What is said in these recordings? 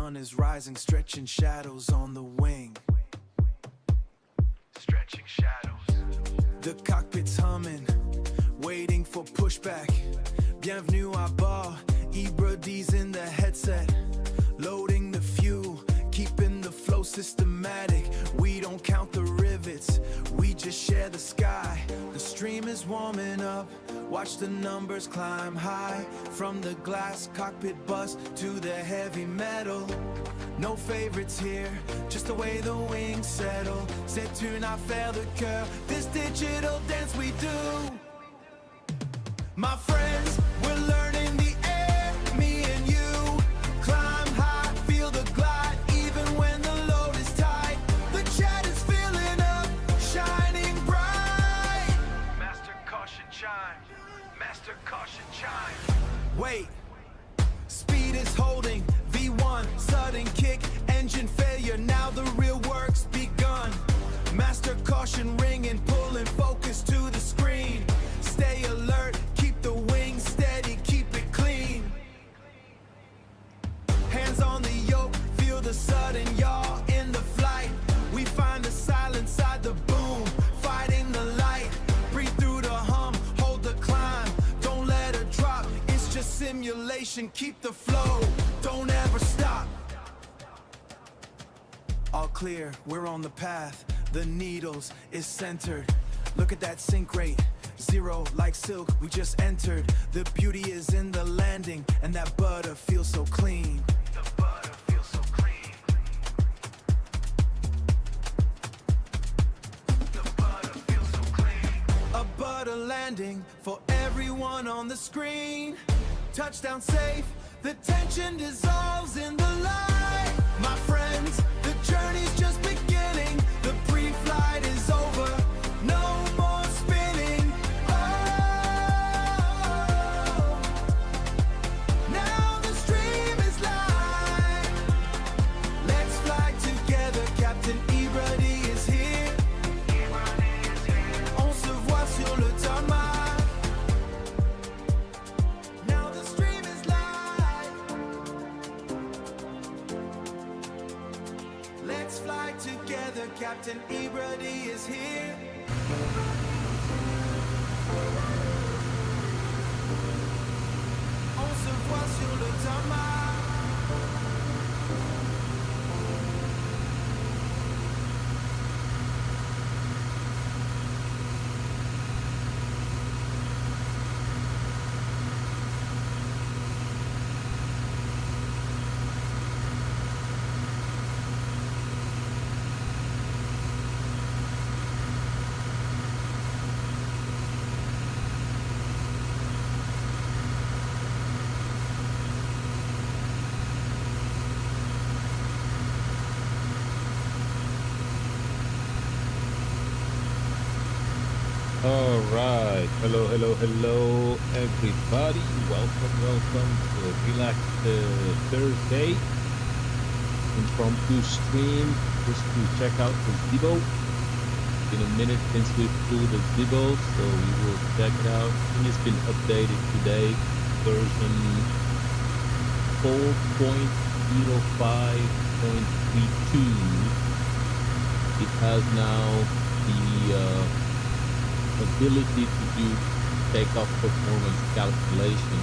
sun is rising, stretching shadows on the wing. Stretching shadows. The cockpit's humming, waiting for pushback. Bienvenue à bord, Ibrady's in the headset. Loading the fuel, keeping the flow systematic. We don't count the rivets, we just share the sky. The stream is warming up, watch the numbers climb high. From the glass cockpit bus to the heavy metal. No favorites here, just the way the wings settle. C'est une affaire de cœur, this digital dance we do. My friends, we're learning the air, me and you. Climb high, feel the glide, even when the load is tight. The chat is filling up, shining bright. Master caution chime, master caution chime. Wait, speed is holding, V1, sudden kick, engine failure, now the real work's begun. Master caution ringing, pulling focus to the screen. Stay alert, keep the wings steady, keep it clean. Hands on the yoke, feel the sudden yaw in the flight. We find the silence side the boom, fighting the light. Breathe through the hum, hold the climb, don't let her drop. It's just simulation, keep the flow, don't ever stop. All clear, we're on the path, the needles is centered. Look at that sync rate, 0 like silk, we just entered. The beauty is in the landing, and that butter feels so clean. The butter feels so clean. The butter feels so clean. A butter landing for everyone on the screen. Touchdown safe, the tension dissolves in the light. My friends, the journey's just beginning. The pre-flight is over, no more spinning. Oh, now the stream is live. Let's fly together, Captain Ibrady is here. On se voit sur le tarmac. Now the stream is live. Let's fly together, Captain Ibrady is here. On se voit sur le tarmac. All right, hello everybody, welcome to a relaxed Thursday impromptu stream just to check out the Zibo. In a minute since we flew the Zibo, so we will check it out. I think it's been updated today, version 4.05.32. It has now the ability to do takeoff performance calculation,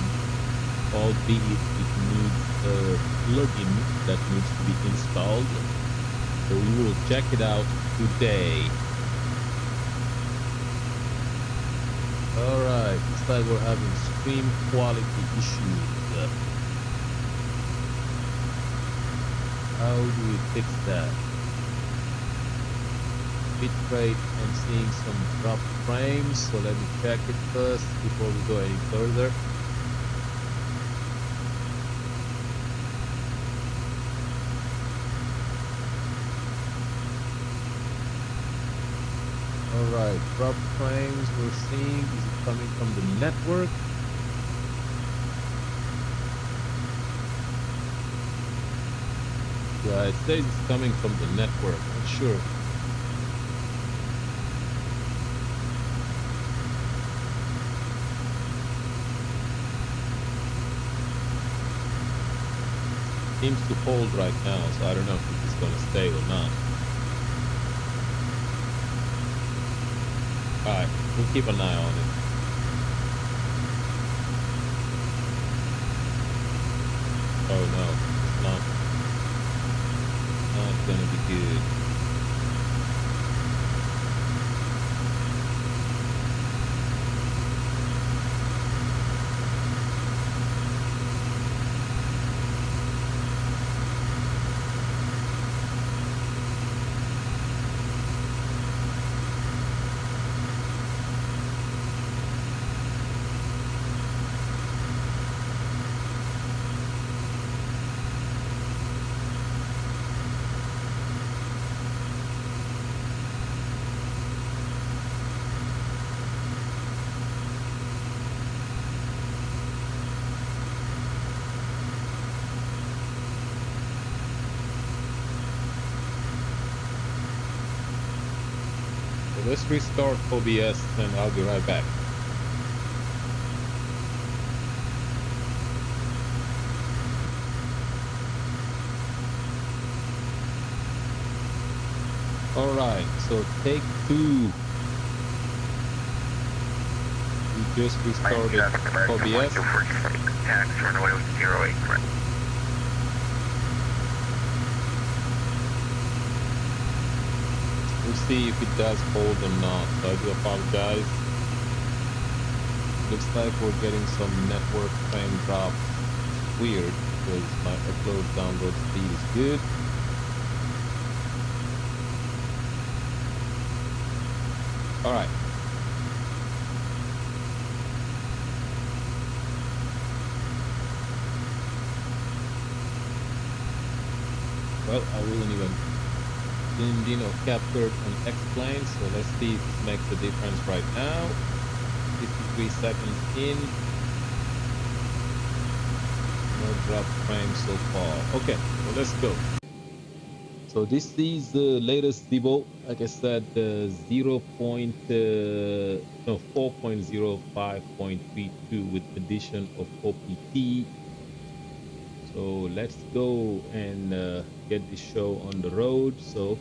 albeit it needs a plugin that needs to be installed. So we will check it out today. Alright, looks like we're having stream quality issues. How do we fix that? Bitrate, I'm seeing some dropped frames, so let me check it first before we go any further. Alright, dropped frames we're seeing, is it coming from the network? Yeah, it says it's coming from the network, not sure. seems to hold right now, so I don't know if it's gonna stay or not. Alright, we'll keep an eye on it. Oh no, it's not gonna be good. Let's restart OBS and I'll be right back. Alright, so take 2. We just restarted OBS. We'll see if it does hold or not, so I do apologize. Looks like we're getting some network frame drops, which is weird because my upload download speed is good. Alright. Well, I wouldn't even zoomed in or captured on X-plane, so let's see if this makes a difference right now. 53 seconds in. No drop frame so far. Okay, well let's go. So this is the latest Zibo. Like I said, 4.05.32 with addition of OPT. So let's go and get this show on the road. So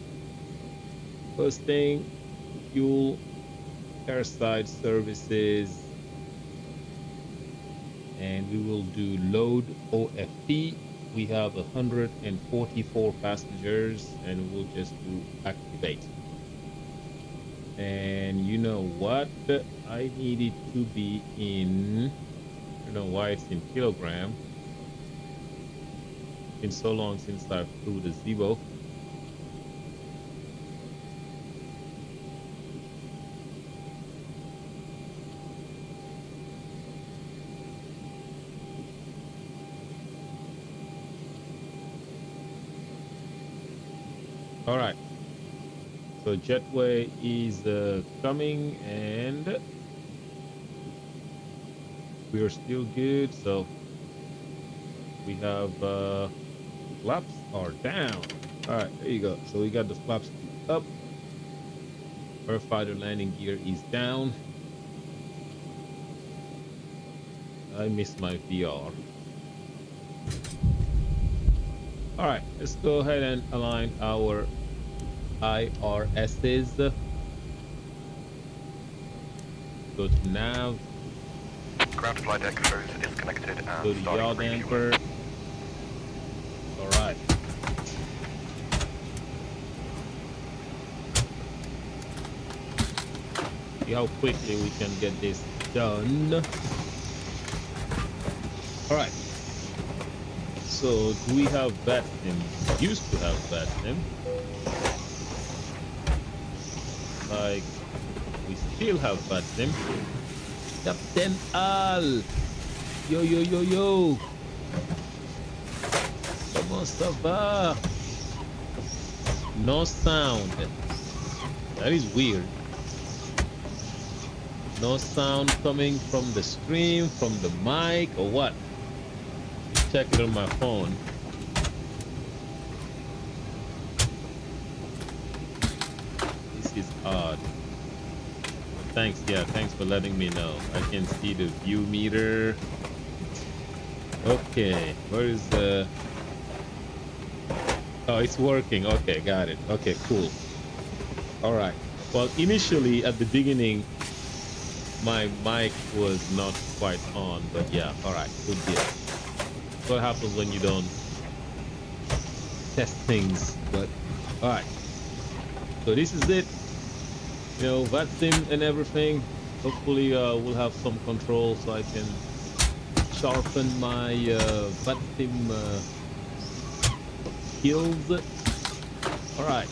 first thing, fuel, airside services, and we will do load OFT. We have 144 passengers and we'll just do activate. And you know what? I need it to be in, I don't know why it's in kilogram. It's been so long since I flew the Zibo. All right, so jetway is coming and we are still good. So we have flaps are down. All right, there you go. So we got the flaps up. Our fighter landing gear is down. I missed my VR. All right, let's go ahead and align our IRSs. Go to nav. Ground flight deck cruise disconnected and Go to yaw damper. All right. See how quickly we can get this done. All right. So do we have VATSIM? Used to have VATSIM. Like we still have VATSIM. Captain Al. Yo yo yo yo. Comment ça va? No sound. That is weird. No sound coming from the stream, from the mic, or what? Check it on my phone. This is odd. Thanks, yeah, thanks for letting me know. I can see the view meter. Okay, where is the Oh, it's working. Okay, got it. Okay, cool. All right. Well, initially at the beginning, my mic was not quite on, but yeah. All right, good deal. What happens when you don't test things? But all right. So this is it. You know, VATSIM and everything. Hopefully, we'll have some control so I can sharpen my VATSIM skills. All right.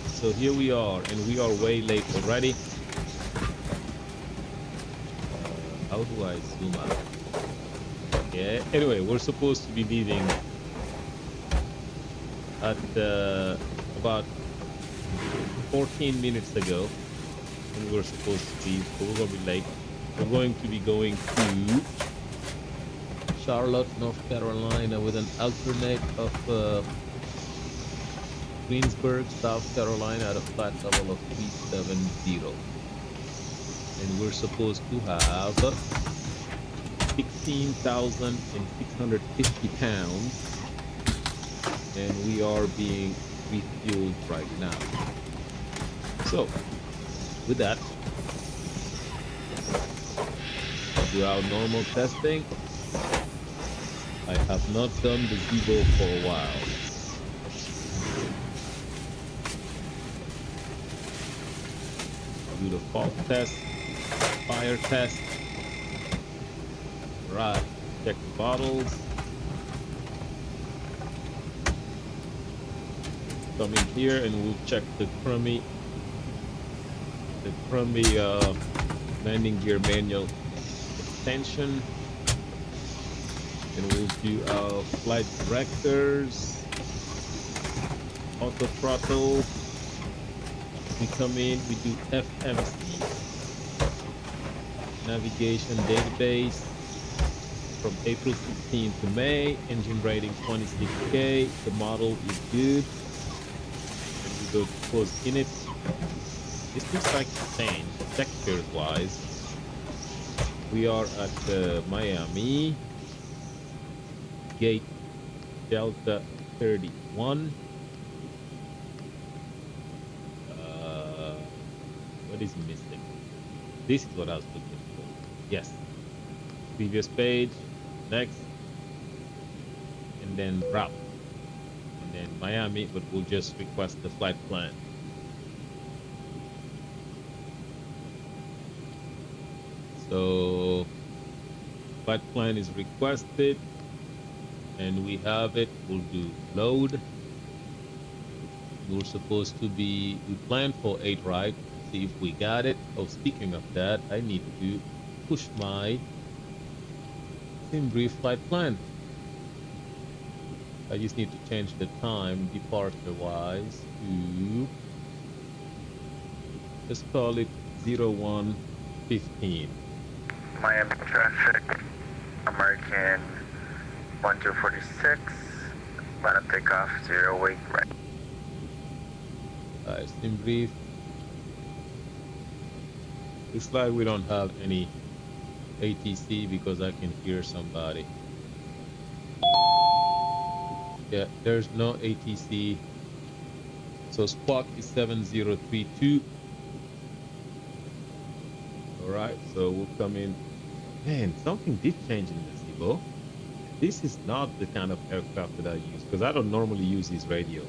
So here we are, and we are way late already. How do I zoom out? Yeah. Anyway, we're supposed to be leaving at about 14 minutes ago, and we're supposed to leave, so we're gonna be late. We're going to be going to Charlotte, North Carolina, with an alternate of Greensburg, South Carolina, at a flight level of 370. And we're supposed to have 16,650 pounds, and we are being refueled right now. So, with that, do our normal testing. I have not done the Zibo for a while. Do the fog test, fire test. Right, check the bottles. Come in here and we'll check the crummy landing gear manual extension. And we'll do our flight directors, auto throttle. We come in, we do FMC, navigation database, from April 16 to May, engine rating 26K, the model is good. And we go to close init. This looks like the same, textures wise. We are at Miami, gate Delta 31. What is missing? This is what I was looking for. Yes. Previous page, next, and then route, and then Miami, but we'll just request the flight plan. So flight plan is requested, and we have it. We'll do load. We're supposed to be, we planned for 8, right? See if we got it. Oh, speaking of that, I need to push my brief flight plan. I just need to change the time departure wise to, let's call it 01:15. Miami traffic, American 1246, about to take off 08 right. Sim brief. Looks like we don't have any ATC because I can hear somebody. Yeah, there's no ATC. So squawk is 7032. All right, so we'll come in. Man, something did change in the Zibo. This is not the kind of aircraft that I use because I don't normally use these radios.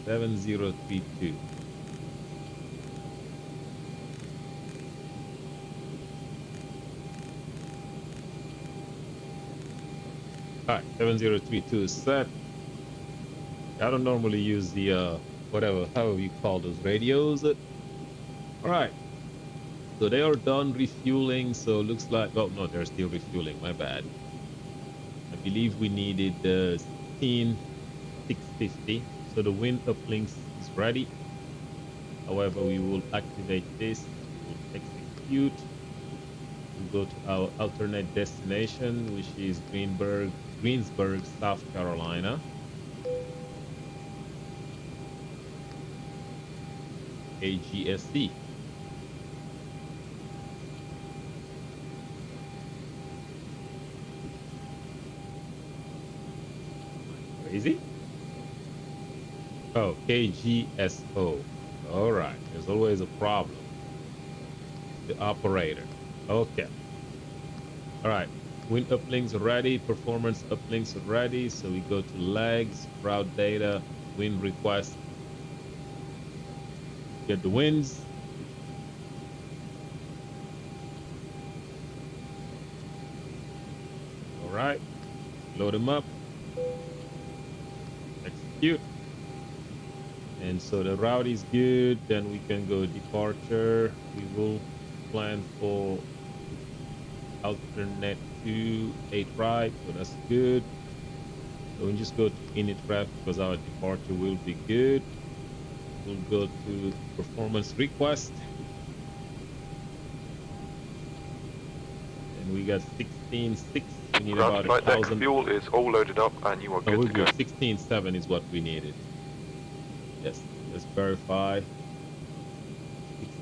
7032. All right, 7032 is set. I don't normally use the however you call those radios. All right, so they are done refueling. So looks like, oh no, they're still refueling. My bad. I believe we needed 16,650. So the wind uplinks is ready. However, we will activate this. We'll execute. We'll go to our alternate destination, which is Greensburg, South Carolina. AGSC. Oh, KGSO. All right. There's always a problem. The operator. Okay. All right. Wind uplinks ready. Performance uplinks ready. So we go to legs, route data, wind request. Get the winds. All right. Load them up. Execute. And so the route is good. Then we can go departure. We will plan for alternate to 8 right. So that's good. So we just go to init ref because our departure will be good. We'll go to performance request. And we got 16.6. We need Ground about flight deck 1,000. fuel is all loaded up and you are Oh, good we're to go. good. 16.7 is what we needed. Yes, let's verify.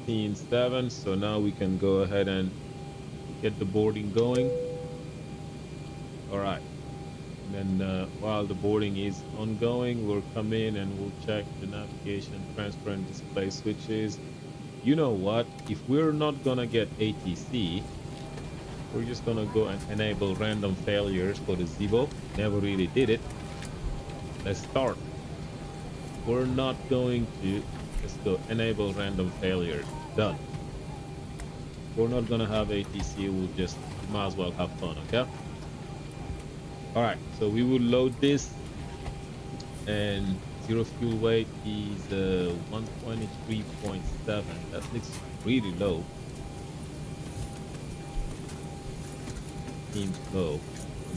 16.7. So now we can go ahead and get the boarding going. All right. And then while the boarding is ongoing, we'll come in and we'll check the navigation, transfer, and display switches. You know what? If we're not gonna get ATC, we're just gonna go and enable random failures for the Zibo. Never really did it. Let's start. We're not going to. Let's go enable random failures. Done. We're not gonna have ATC. We'll just might as well have fun. Okay. All right. So we will load this, and zero fuel weight is 123.7. That looks really low. Seems low on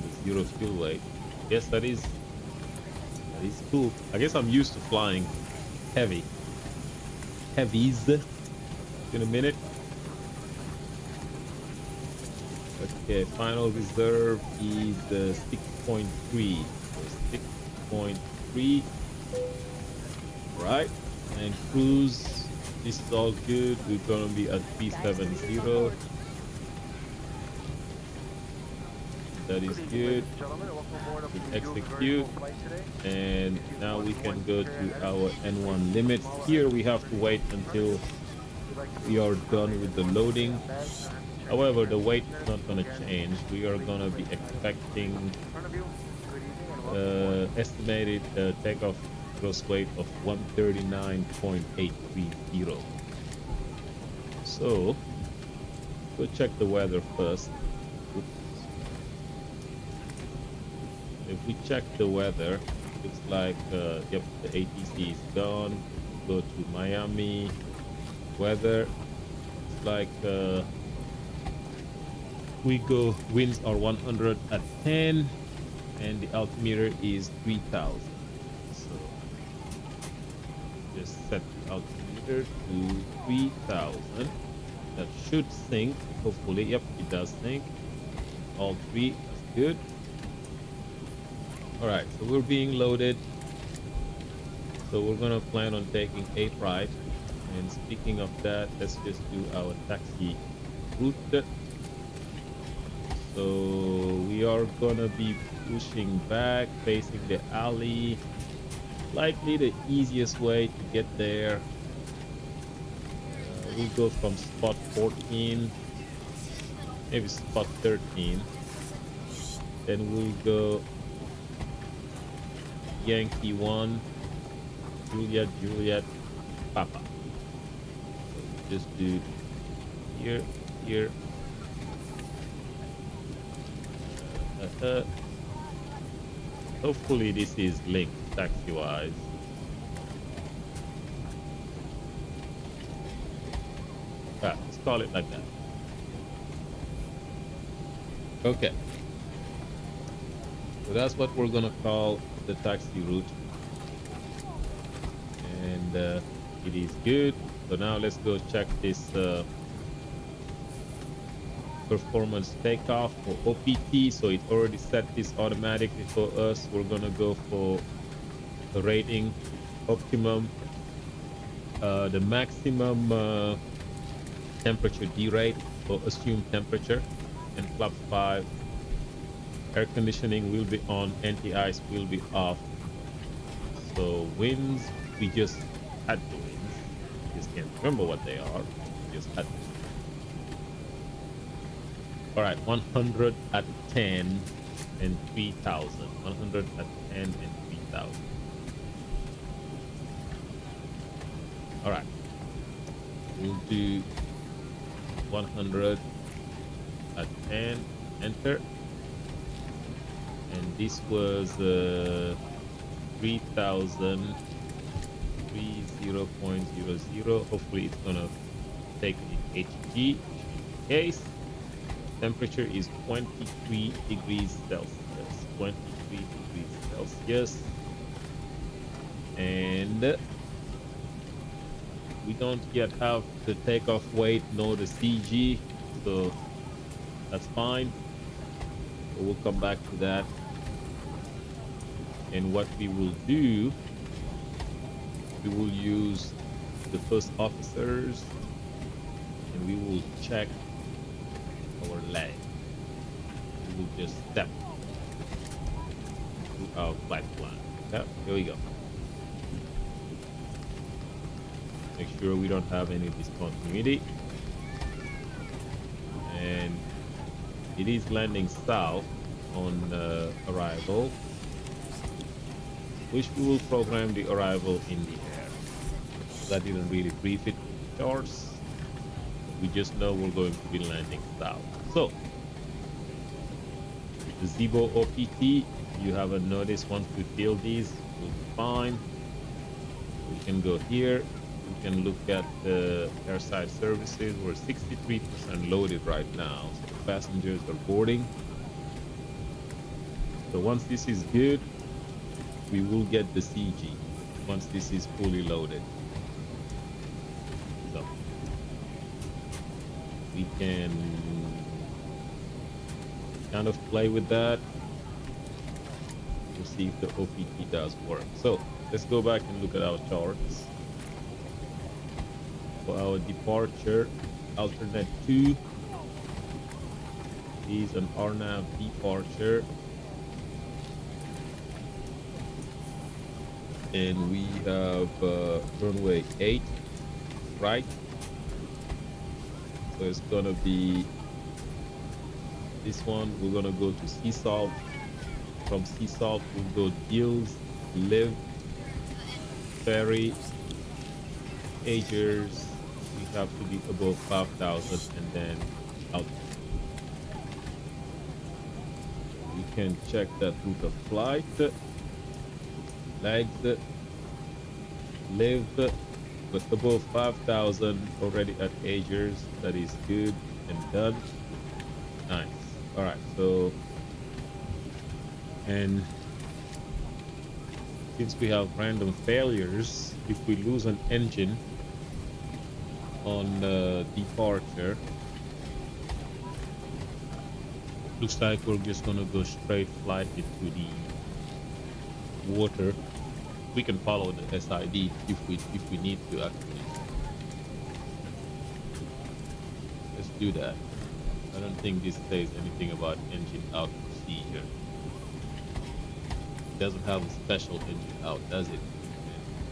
the zero fuel weight. Yes, that is cool. I guess I'm used to flying heavies in a minute. Okay, final reserve is 6.3. So 6.3. Right, and cruise. This is all good. We're gonna be at 370. That is good. We execute, and now we can go to our N1 limits. Here we have to wait until we are done with the loading. However, the weight is not going to change. We are going to be expecting estimated takeoff gross weight of 139.830. So, go check the weather first. Oops. If we check the weather, looks like yep, the ATC is gone. Go to Miami weather. It's like we go, winds are 100 at 10 and the altimeter is 3000. So just set the altimeter to 3000. That should sync, hopefully. Yep, it does sync. All three, that's good. All right, so we're being loaded. So we're gonna plan on taking 8 right. And speaking of that, let's just do our taxi route. So we are gonna be pushing back, facing the alley. Likely the easiest way to get there. We'll go from spot 14, maybe spot 13. Then we'll go Yankee 1, Juliet, Juliet, Papa. So just do here, here. Hopefully this is linked taxi-wise. Let's call it like that. Okay. So that's what we're gonna call the taxi route. And it is good. So now let's go check this performance takeoff for OPT. So it already set this automatically for us. We're gonna go for the rating optimum, the maximum temperature derate or assumed temperature, and flaps 5. Air conditioning will be on, anti-ice will be off. So winds We just had the wins. Just can't remember what they are. Just had them. All right, 100 at 10 and 3,000. 100 at 10 and 3,000. All right, we'll do 100 at 10, enter. And this was 3,000, 30.00. Hopefully it's gonna take the HG, case. Temperature is 23 degrees Celsius. 23 degrees Celsius. And we don't yet have the takeoff weight nor the CG, so that's fine. So we'll come back to that. And what we will do, we will use the first officers and we will check our leg. We will just step to our flight plan. Okay, here we go. Make sure we don't have any discontinuity. And it is landing south on arrival, which we will program the arrival in the air. That didn't really brief it in the charts. We just know we're going to be landing south. So the Zibo OPT, you haven't noticed, once we fill these, we'll be fine. We can go here. We can look at the airside services. We're 63% loaded right now, so the passengers are boarding. So once this is good, we will get the CG once this is fully loaded. So we can kind of play with that. We'll see if the OPT does work. So let's go back and look at our charts. For our departure, alternate 2 is an RNAV departure. And we have runway 8 right. So it's gonna be this one. We're gonna go to Sea Salt. From Sea Salt, we'll go Gills, Live, Ferry, Agers. We have to be above 5,000 and then out. We can check that route of flight. Legs, Live, but above 5,000 already at Agers. That is good and done. Nice. All right, so, and since we have random failures, if we lose an engine on departure, looks like we're just gonna go straight flight into the water. We can follow the SID if we need to actually. Let's do that. I don't think this says anything about engine out procedure. It doesn't have a special engine out, does it?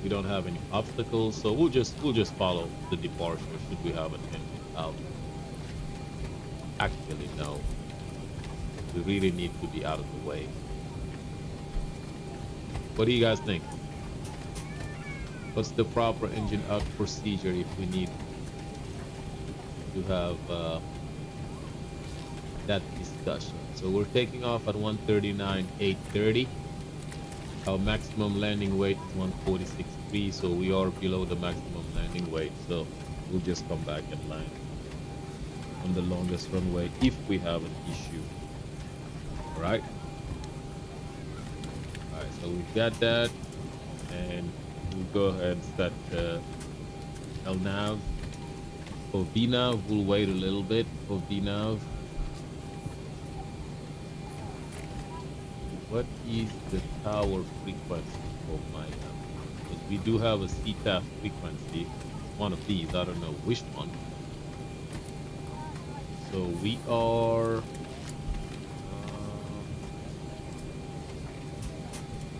We don't have any obstacles, so we'll just follow the departure should we have an engine out. Actually, no. We really need to be out of the way. What do you guys think? What's the proper engine out procedure if we need to have that discussion? So we're taking off at 139.830. Our maximum landing weight is 146.3, so we are below the maximum landing weight. So we'll just come back and land on the longest runway if we have an issue. All right. All right, so we've got that, and we'll go ahead and set LNAV. For VNAV, we'll wait a little bit for VNAV. What is the tower frequency for my because we do have a CTAF frequency. One of these, I don't know which one. So we are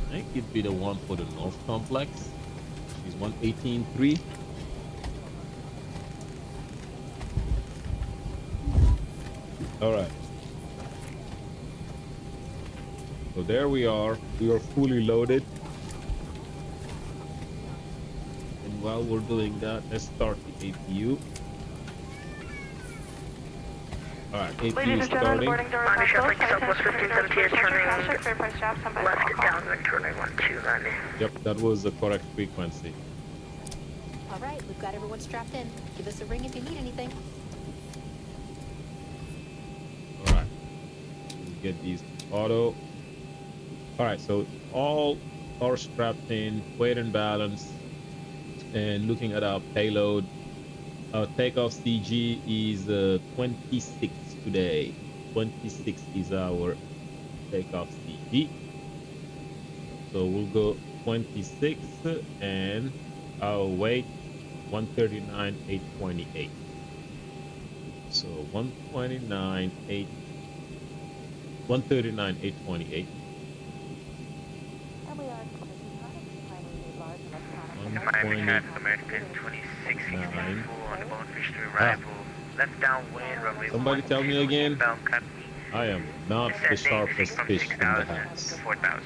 I think it'd be the one for the North Complex. is 118.3. All right. So there we are. We are fully loaded. And while we're doing that, let's start the APU. All right, APU is starting. Miami traffic, Southwest 1578 turning left downwind, turning 1290. Yep, that was the correct frequency. All right, we've got everyone strapped in. Give us a ring if you need anything. All right, let's get these auto. All right, so all are strapped in, weight and balance, and looking at our payload. Our takeoff CG is 26 today. 26 is our takeoff CG. So we'll go 26 and our weight 139,828. So 139,828. Miami traffic, American 2664 on the Bonefish to arrival. Left downwind, runway. Somebody tell me again. Inbound company. I am not the sharpest fish in the house. 4,000.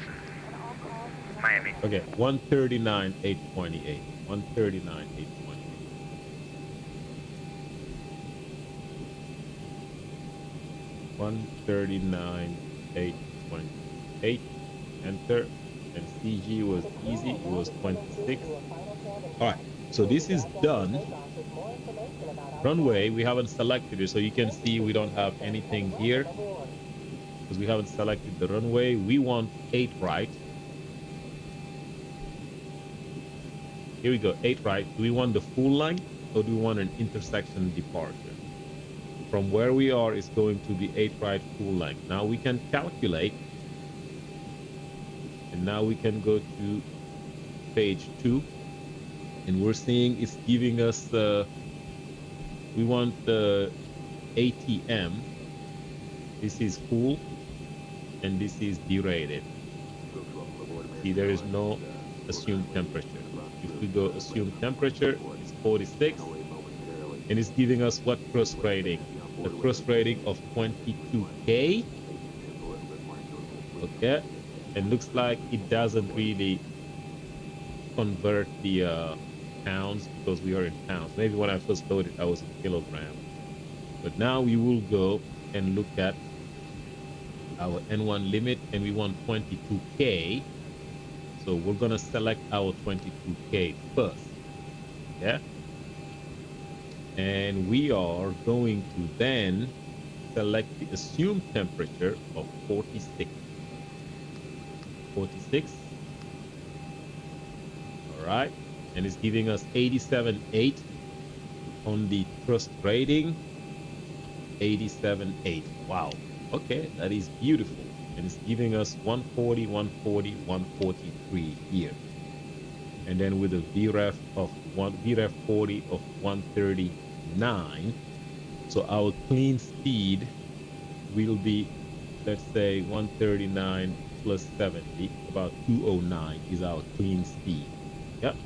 Miami. Okay, 139,828. 139,828. 139,828. Enter. And CG was easy. It was 26. All right. So this is done. Runway, we haven't selected it, so you can see we don't have anything here because we haven't selected the runway. We want 8 right. Here we go, 8 right. Do we want the full length or do we want an intersection departure? From where we are, it's going to be 8 right full length. Now we can calculate, and now we can go to page 2, and we're seeing it's giving us we want the ATM. This is full and this is derated. See, there is no assumed temperature. If we go assumed temperature, it's 46, and it's giving us what thrust rating? The thrust rating of 22K. Okay, and looks like it doesn't really convert the pounds because we are in pounds. Maybe when I first loaded I was in kilograms, but now we will go and look at our N1 limit, and we want 22K. So we're gonna select our 22K first. Yeah, and we are going to then select the assumed temperature of 46. All right, and it's giving us 87.8 on the thrust rating. 87.8. Wow. Okay, that is beautiful. And it's giving us 140, 140, 143 here. And then with a VREF of VREF 40 of 139. So our clean speed will be, let's say, 139 plus 70, about 209 is our clean speed. Yep.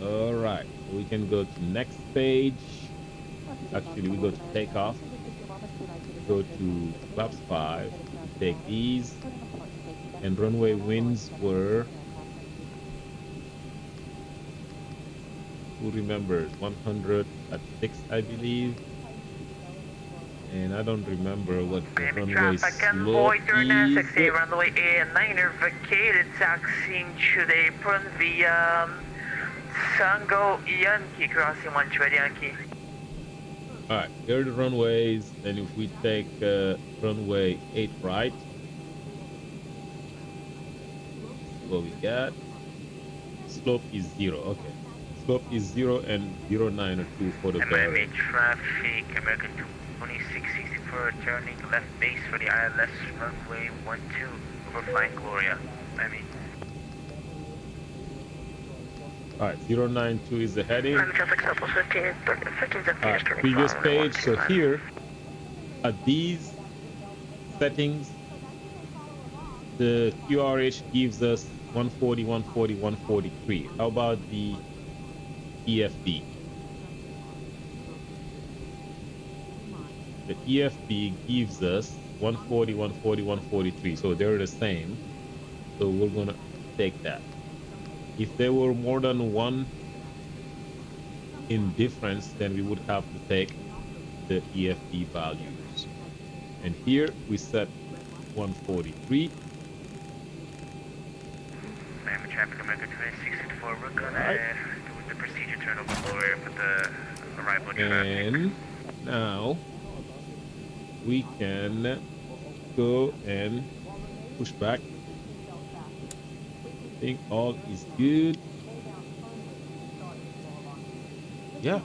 All right, we can go to next page. Actually, we go to takeoff. Go to flaps 5. Take these, and runway winds were, who remembers, 100 at 6, I believe. And I don't remember what the runway slope is. Runway A9 vacated, taxiing to the apron via Tango Yankee, crossing 120 Yankee. Alright, here are the runways, and if we take runway 8 right, what we got? Slope is 0, okay. Slope is 0 and 092 for the bearing. Miami traffic, American 2664, turning left base for the ILS runway 12, overflying Gloria. Miami. Alright, 092 is the heading. Miami traffic, Southwest 15, 15, Alright, previous page. So here, at these settings, the QRH gives us 140, 140, 143. How about the EFB? The EFB gives us 140, 140, 143. So they're the same. So we're gonna take that. If there were more than one in difference, then we would have to take the EFB values. And here we set 143. Miami traffic, American 2664. We're gonna do the procedure turn over lower for the arrival traffic. And now we can go and push back. I think all is good. Yeah.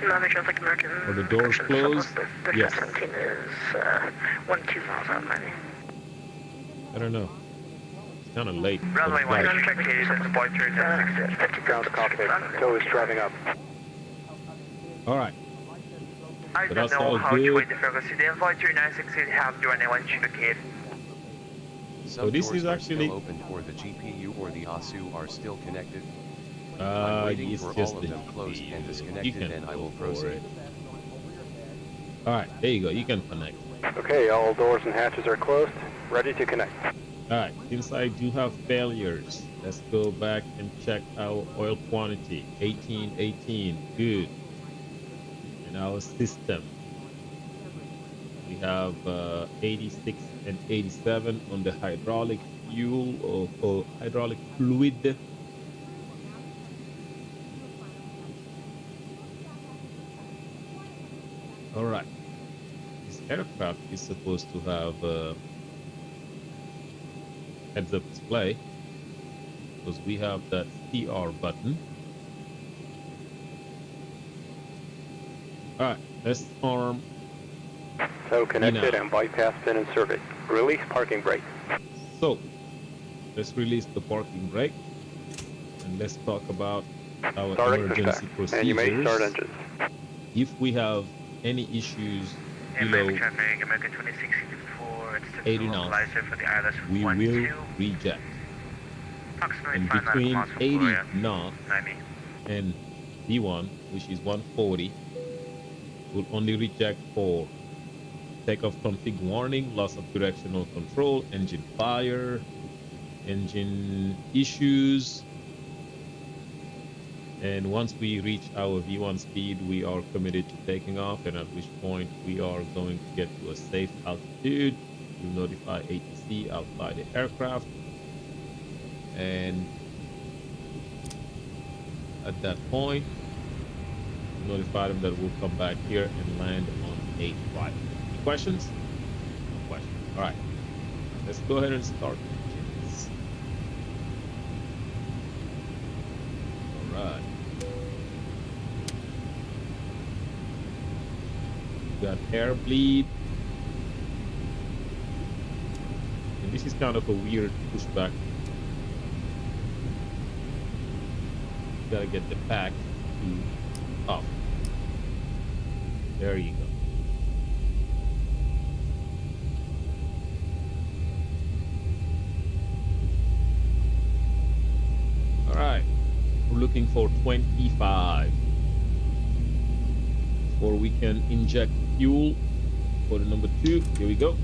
Miami traffic, American. Are the doors closed? The Yes. 17 is 12 miles out, Miami. I don't know. It's kind of late. Runway But 1, indicated departure at 50 ground cockpit. Tow is driving up. all right. I But don't that's know all how to good. wait the frequency. The invite 968 have your anyone indicated. So this Some is doors are actually still open for the GPU or the ASU are still connected. I'm waiting it's for just all of the them closed and GPU. disconnected, You can then I will go for proceed. it. All right, there you go. You can connect. Okay, all doors and hatches are closed. Ready to connect. All right, since I do have failures, let's go back and check our oil quantity. 18, good. In our system, we have 86 and 87 on the hydraulic fuel or hydraulic fluid. All right, this aircraft is supposed to have a heads-up display because we have that CR button. All right, let's arm. Tow connected Enough. and bypass pin inserted. Release parking brake. So let's release the parking brake and let's talk about our Starting emergency pushback. And you may start procedures. engines. If we have any issues And below Miami traffic, American 2664. It's the 80 knots, localizer for the ILS we 12. will reject. Approximately And 5 between miles from 80 Gloria, knots Miami. and D1, which is 140, will only reject for takeoff config warning, loss of directional control, engine fire, engine issues. And once we reach our V1 speed, we are committed to taking off, and at which point we are going to get to a safe altitude. We'll notify ATC outside the aircraft, and at that point we'll notify them that we'll come back here and land on 8 right. Any questions? No questions. All right, let's go ahead and start engines. All right. Got air bleed. And this is kind of a weird pushback. Gotta get the pack to off. There you go. All right, we're looking for 25 before we can inject fuel for the number 2. Here we go.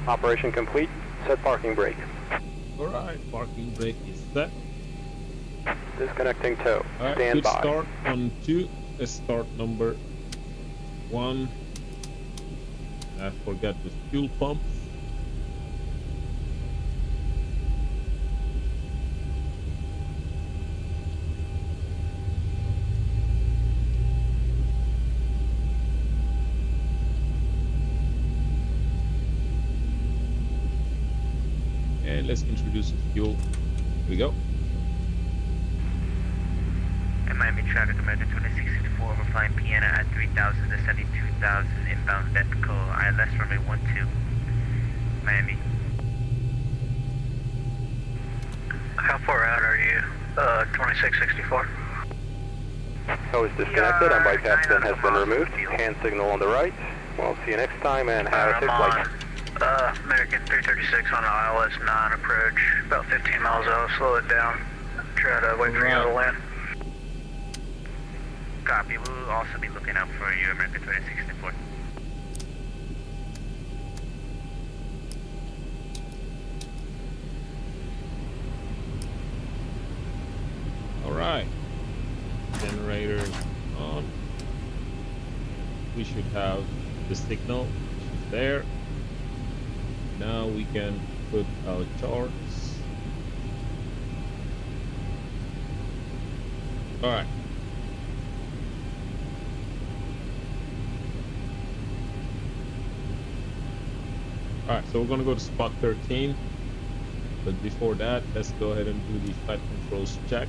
Operation complete. Set parking brake. All right, parking brake is set. Disconnecting tow. All right, Stand good by. start on 2. Let's start number 1. I forgot the fuel pump. And let's introduce the fuel. Here we go. And Miami traffic, American 26 flying Piana at 3,000 to 72,000 inbound Detco, ILS runway 12, Miami. How far out are you? 2664. Nose disconnected and bypass pin has been removed. Hand signal on the right. We'll see you next time and have a safe flight. American 336 on the ILS 9 approach, about 15 miles out, slow it down. Try to wait for you to land. Copy, we'll also be looking out for you, American 2664. Alright. Generator on. We should have the signal, which is there. Now we can put our charts. Alright. Alright, so we're gonna go to spot 13. But before that, let's go ahead and do the flight controls check.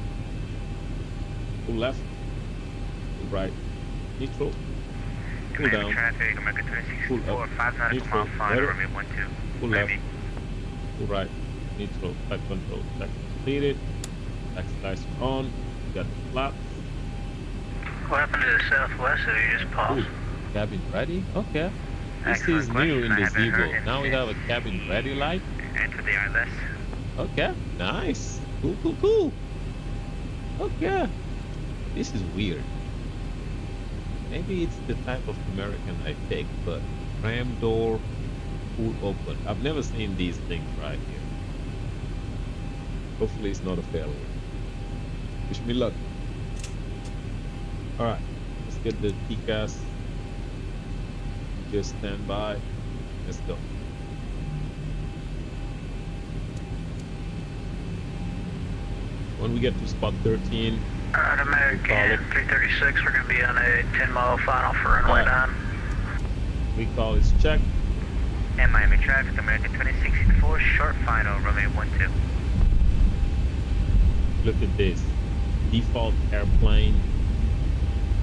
Pull left, pull right, neutral, pull down, traffic, American pull 2664, up, 5 nautical neutral, mile final, better, runway 12, pull left, Miami. pull right, neutral, flight control check completed, taxi lights are on, we got the flaps. What happened to the southwest that you just paused? Ooh, cabin ready? Okay. This Excellent is new question. in I the haven't heard Zibo. Now we have a cabin ready light. Enter the ILS. Okay, nice. Cool, cool, cool. Okay. This is weird. Maybe it's the type of American I pick, but ram door, full open. I've never seen these things right here. Hopefully it's not a failure. Wish me luck. Alright, let's get the TCAS. Just stand by. Let's go. When we get to spot 13, Alright, American Call it. 336, we're going to be on a 10-mile final for runway 9. we call is check. And Miami traffic, American 2664, short final, runway 12. Look at this. Default airplane.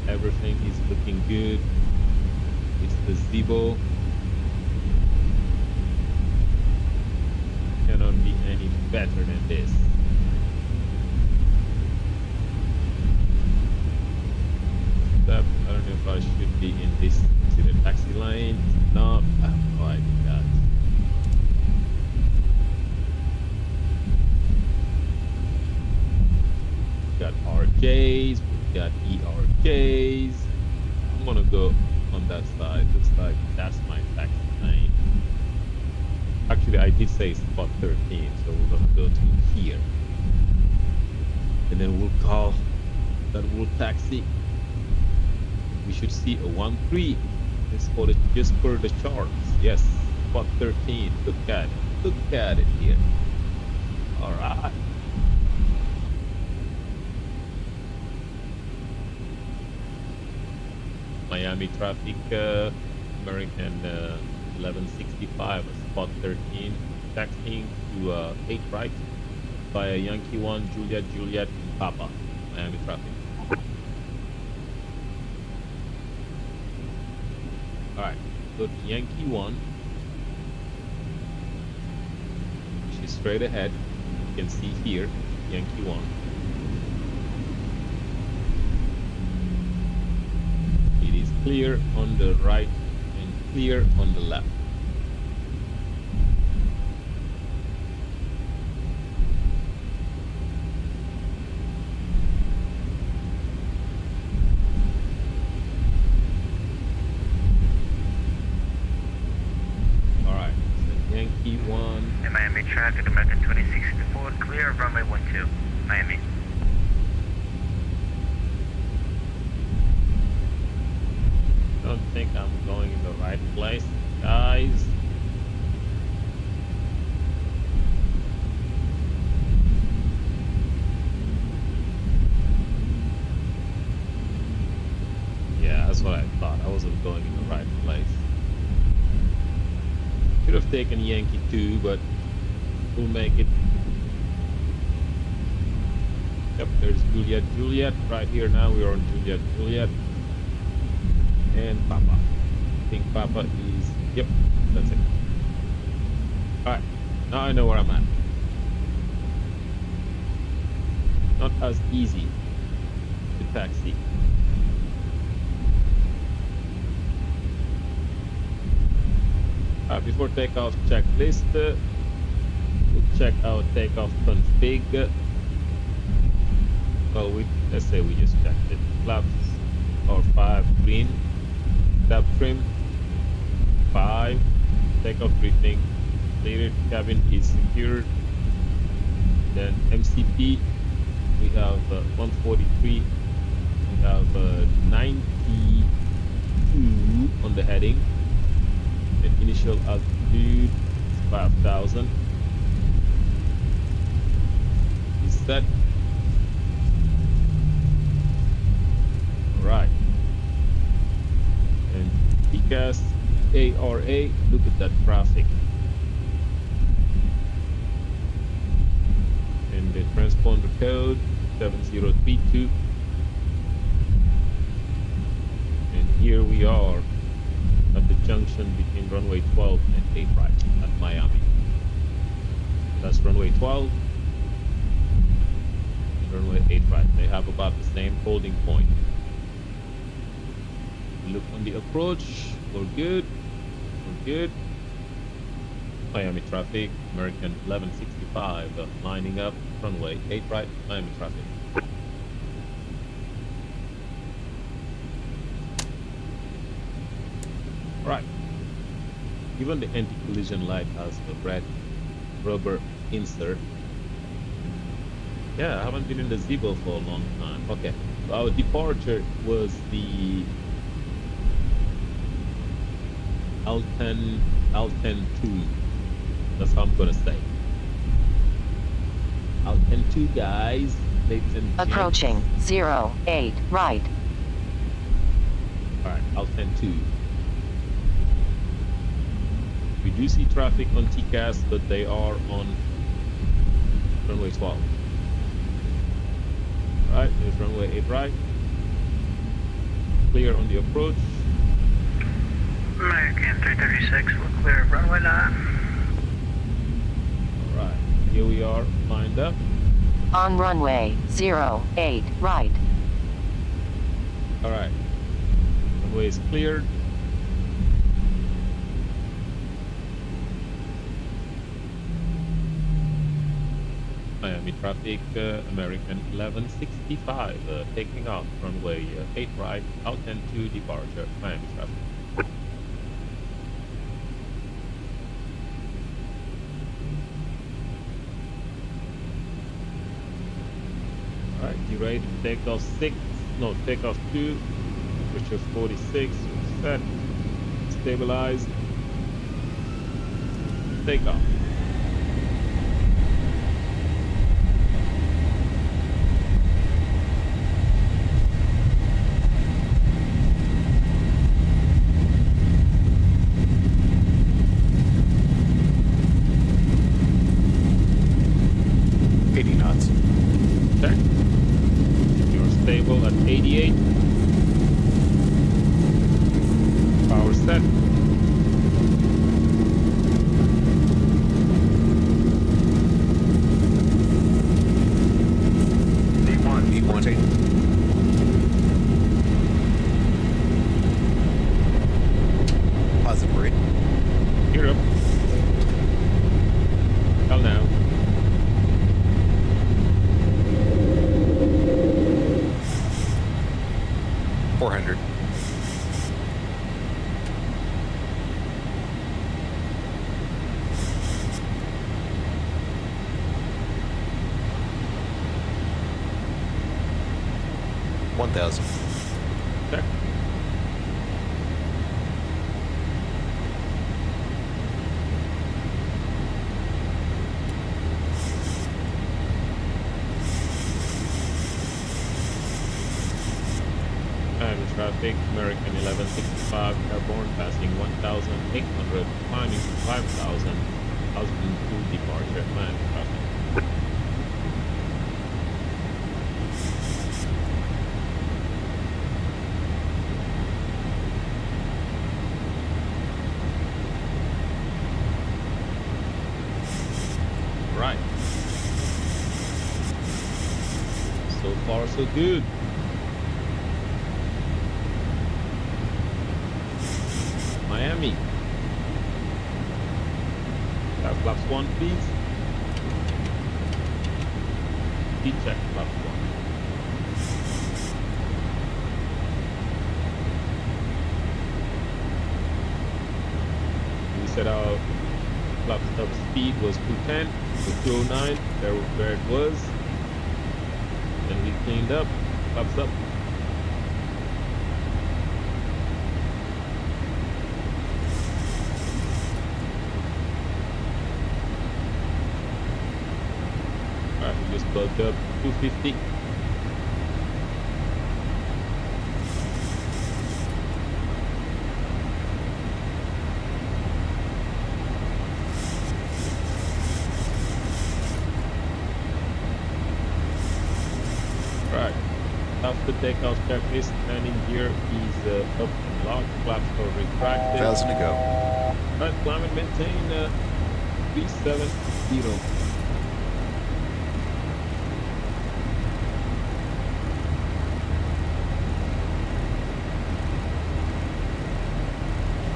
Everything is looking good. It's the Zibo. Cannot be any better than this. I don't know if I should be in this. See the taxi lane? No, oh my god. We got RJs, we got ERJs. I'm gonna go on that side. Looks like that's my taxi lane. Actually, I did say spot 13, so we're gonna go to here. And then we'll call that we'll taxi. We should see a 1-3. It's for the, just for the charts. Yes, spot 13. Look at it. Look at it here. Alright. Miami traffic, American 1165, spot 13, taxiing to 8 right by Yankee 1, Juliet, Papa, Miami traffic. Alright, go to Yankee 1, which is straight ahead. You can see here, Yankee 1. It is clear on the right and clear on the left. Alright, so Yankee 1. And Miami traffic, American 2664, clear, runway 12, Miami. Don't think I'm going in the right place, guys. Yeah, that's what I thought. I wasn't going in the right place. Should have taken Yankee 2, but we'll make it. Yep, there's Juliet right here now. We are on Juliet. and Papa. I think Papa is, yep, that's it. Alright, now I know where I'm at. Not as easy to taxi. Before takeoff checklist, we'll check out takeoff config. Well, let's say we just checked it. Flaps or 5 green. Tab trim 5. Takeoff briefing cleared. Cabin is secured. Then MCP, we have 143. We have 92 on the heading. And initial altitude is 5,000. Is set. Right. And TCAS ARA, look at that traffic. And the transponder code 7032. And here we are at the junction between runway 12 and 8 right at Miami. That's runway 12 and runway 8 right. They have about the same holding point. Look on the approach, we're good. We're good. Miami traffic, American 1165 lining up, runway 8 right, Miami traffic. Right. Even the anti-collision light has a red rubber insert. Yeah, I haven't been in the Zibo for a long time. Okay, so our departure was the L10 2. That's how I'm gonna say. L10 2, guys. Ladies and gentlemen. Approaching 08 right. All right, L10 2. We do see traffic on TCAS, but they are on runway 12. All right, there's runway 8 right. Clear on the approach. American 336, we're clear of runway 9. All right, here we are, lined up. On runway 08 right. All right, runway is cleared. Miami traffic, American 1165, taking off runway 8 right, L10 2 departure, Miami traffic. Alright, you ready to take off 6? No, take off 2, which is 46, set, stabilize, take off. Check. You're stable at 88. Power set. V1. Positive rate. Gear up. Hell now. $400. $1,000. Check. Traffic, American 1165, airborne, passing 1,800, climbing to 5,000, altitude departure, Miami traffic. so good. Miami. Flaps 1, please. Speed check, flaps 1. We set our flap stop speed was 210, so 209, where it was. Then we cleaned up, flaps up. Alright, we just bugged up 250. The takeoff checklist, landing gear is up and locked, flaps are retracted. 1,000 to go. Alright, climb and maintain 370.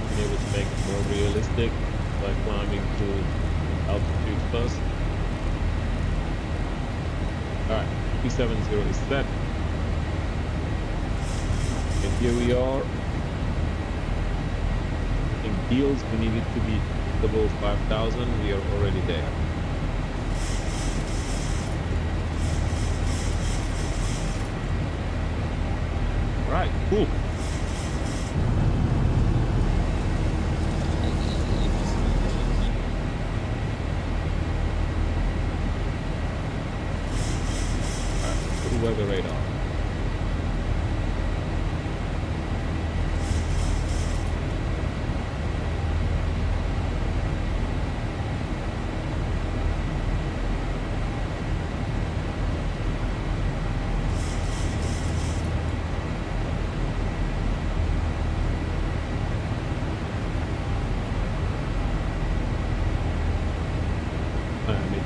Been able to make it more realistic by climbing to altitude first. Alright, 370 is set. And here we are. In deals, we need it to be double 5,000. We are already there. Right, cool. Alright, let's put weather radar.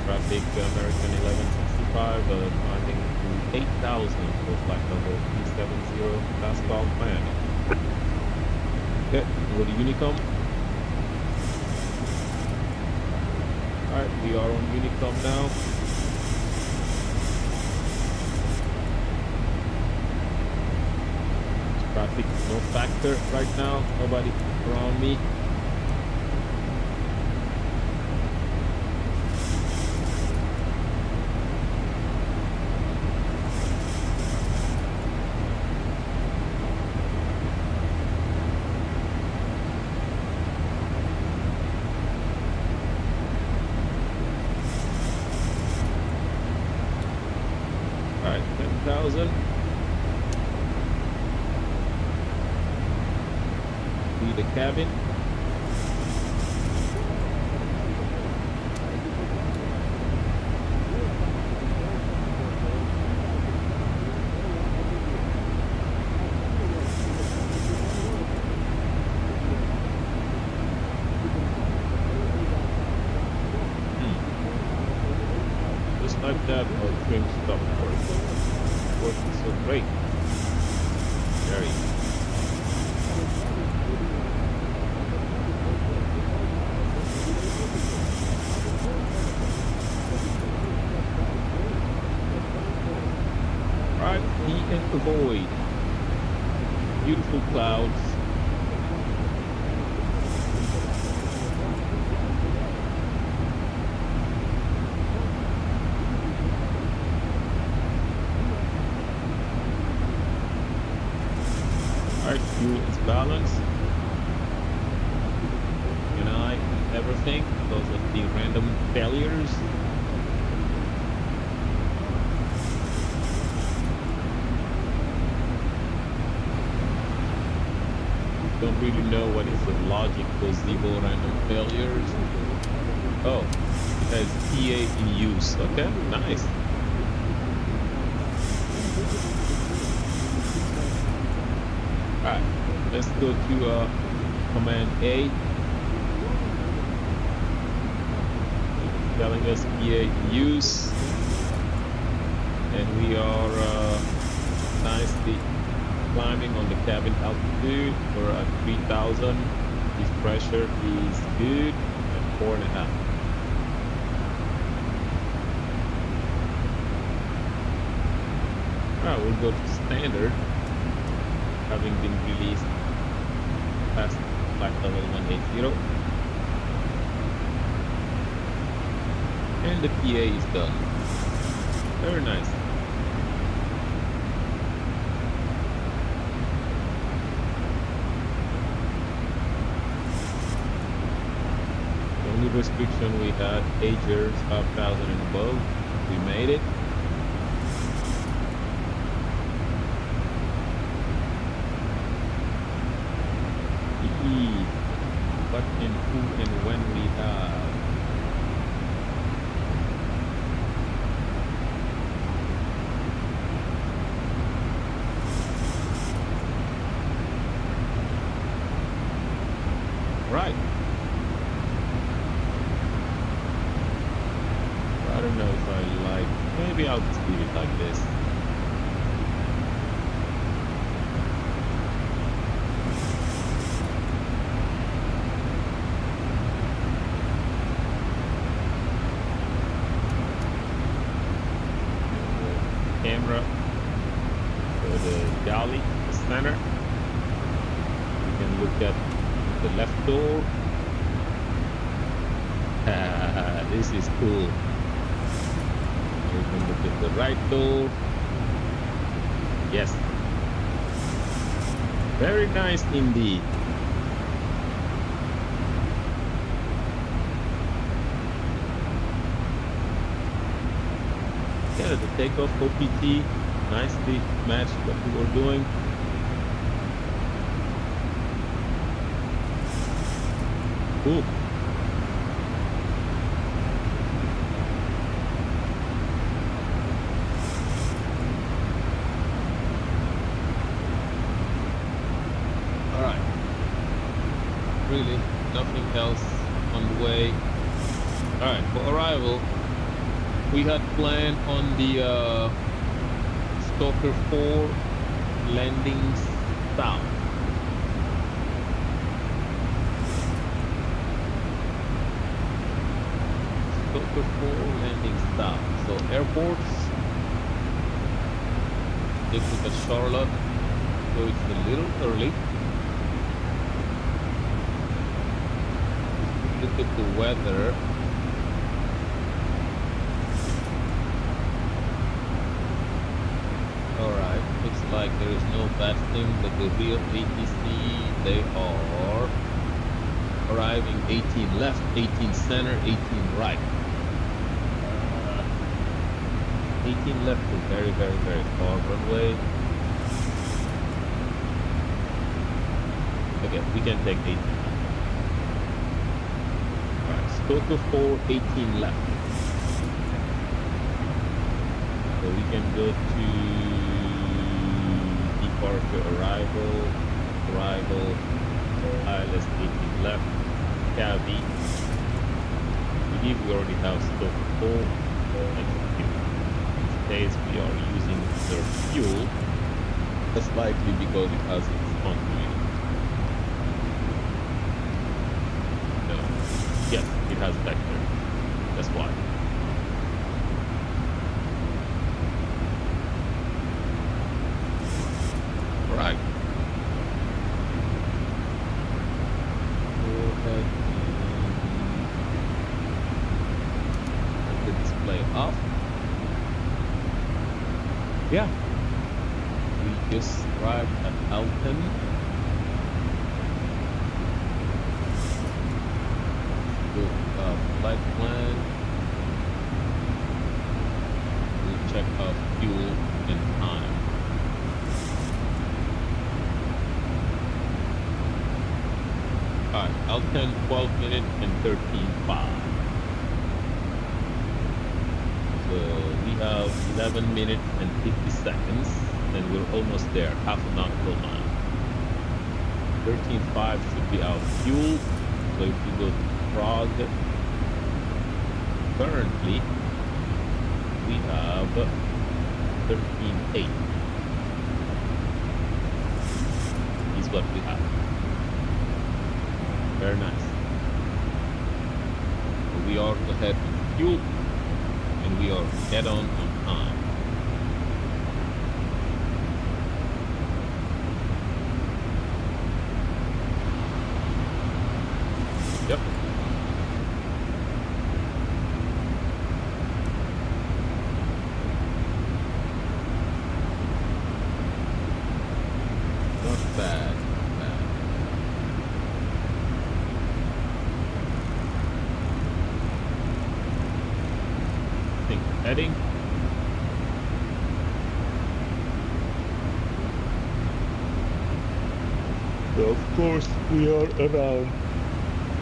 Traffic American 1165 climbing to 8,000 for flight number 370 fastbound Miami. Okay, go to Unicom. Alright, we are on Unicom now. Traffic no factor right now, nobody around me. Alright, 10,000. The cabin. Just like that, our trim stop working so great. Very. Right, he can avoid beautiful clouds. Alright, fuel is balanced. And everything because of the random failures. Don't really know what is the logic for Zibo random failures. Oh, it has PA in use. Okay, nice. Alright, let's go to command A. Telling us PA in use. And we are nicely climbing on the cabin altitude. We're at 3,000. This pressure is good at 4.5. Alright, we'll go to standard, having been released past flight level 180. And the PA is done. Very nice. The only restriction we had, agers 5,000 and above. We made it. What and who and when we have. Right. I don't know if I like. Maybe I'll just leave it like this. Camera for the galley, the center. You can look at the left door. This is cool. You can look at the right door. Yes. Very nice indeed. Yeah, the takeoff OPT nicely matched what we were doing. Cool. Alright. Really, nothing else on the way. Alright, for arrival, we had planned on the Stalker 4 landing south. Stalker 4 landing south. So airports, they took at Charlotte, so it's a little early. Look at the weather. Alright, looks like there is no VATSIM, but the real ATC, they are arriving 18 left, 18 center, 18 right. 18 left is very, very, very far runway. Okay, we can take 18. Alright, Stalker 4, 18 left. So we can go to departure, arrival, ILS 18 left, cabby. I believe we already have Stalker 4 and fuel. In this case we are using their fuel. That's likely because it has its continuity. No. Yes, it has vector. That's why. Right. Go ahead and turn the display off. Yeah. We just arrived at Alton. Good flight plan. We'll check out fuel and time. Alright, Alton 12 minutes and 13.5. So we have 11 minutes and 50 seconds and we're almost there, half a nautical mile. 13.5 should be our fuel. So if we go to Prague, currently we have 13.8. what we have. Very nice. So we are ahead with fuel, and we are dead on time. Yep. Not bad. Not bad. I think heading. So of course we are around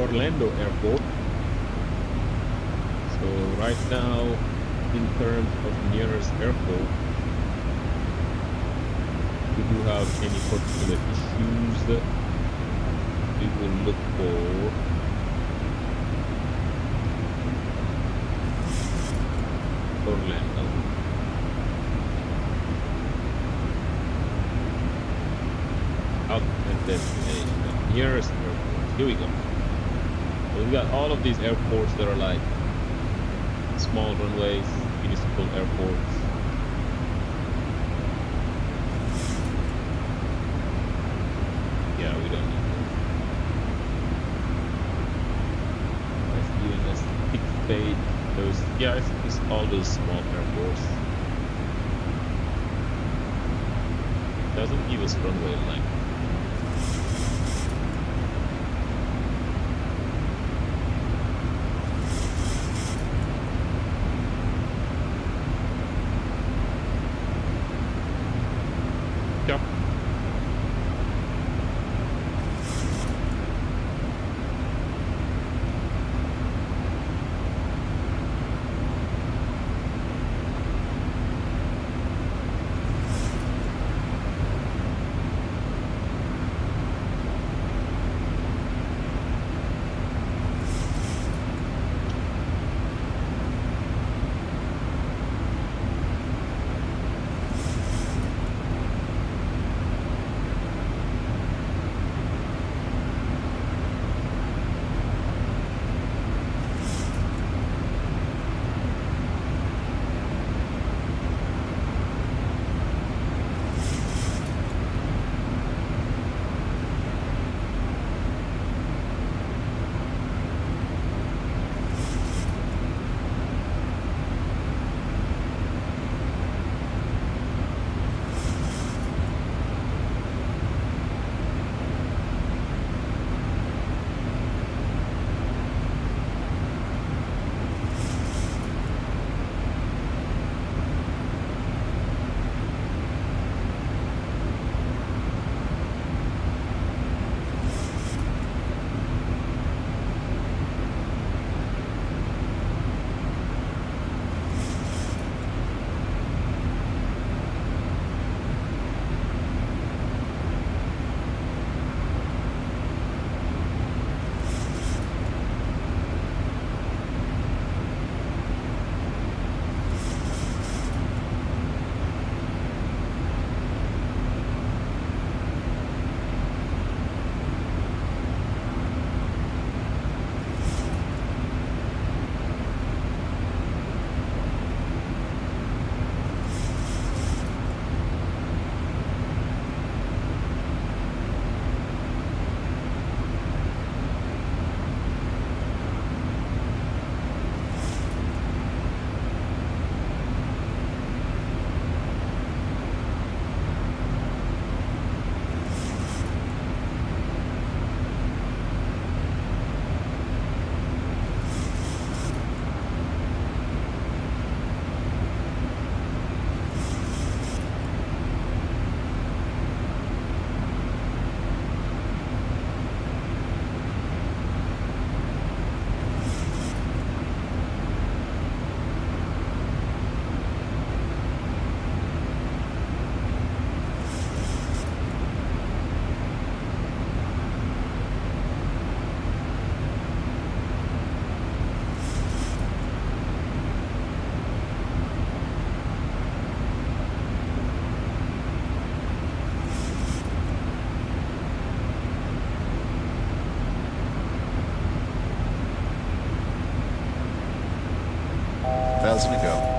Orlando Airport. So right now, in terms of nearest airport, if we do have any particular issues, we will look for Orlando. Ultimate destination, nearest airport. Here we go. So we've got all of these airports that are like small runways, municipal airports. Yeah, we don't need those. That's giving us big fade. Those, yeah, it's all those small airports. Doesn't give us runway length. Yep. 1,000 to go.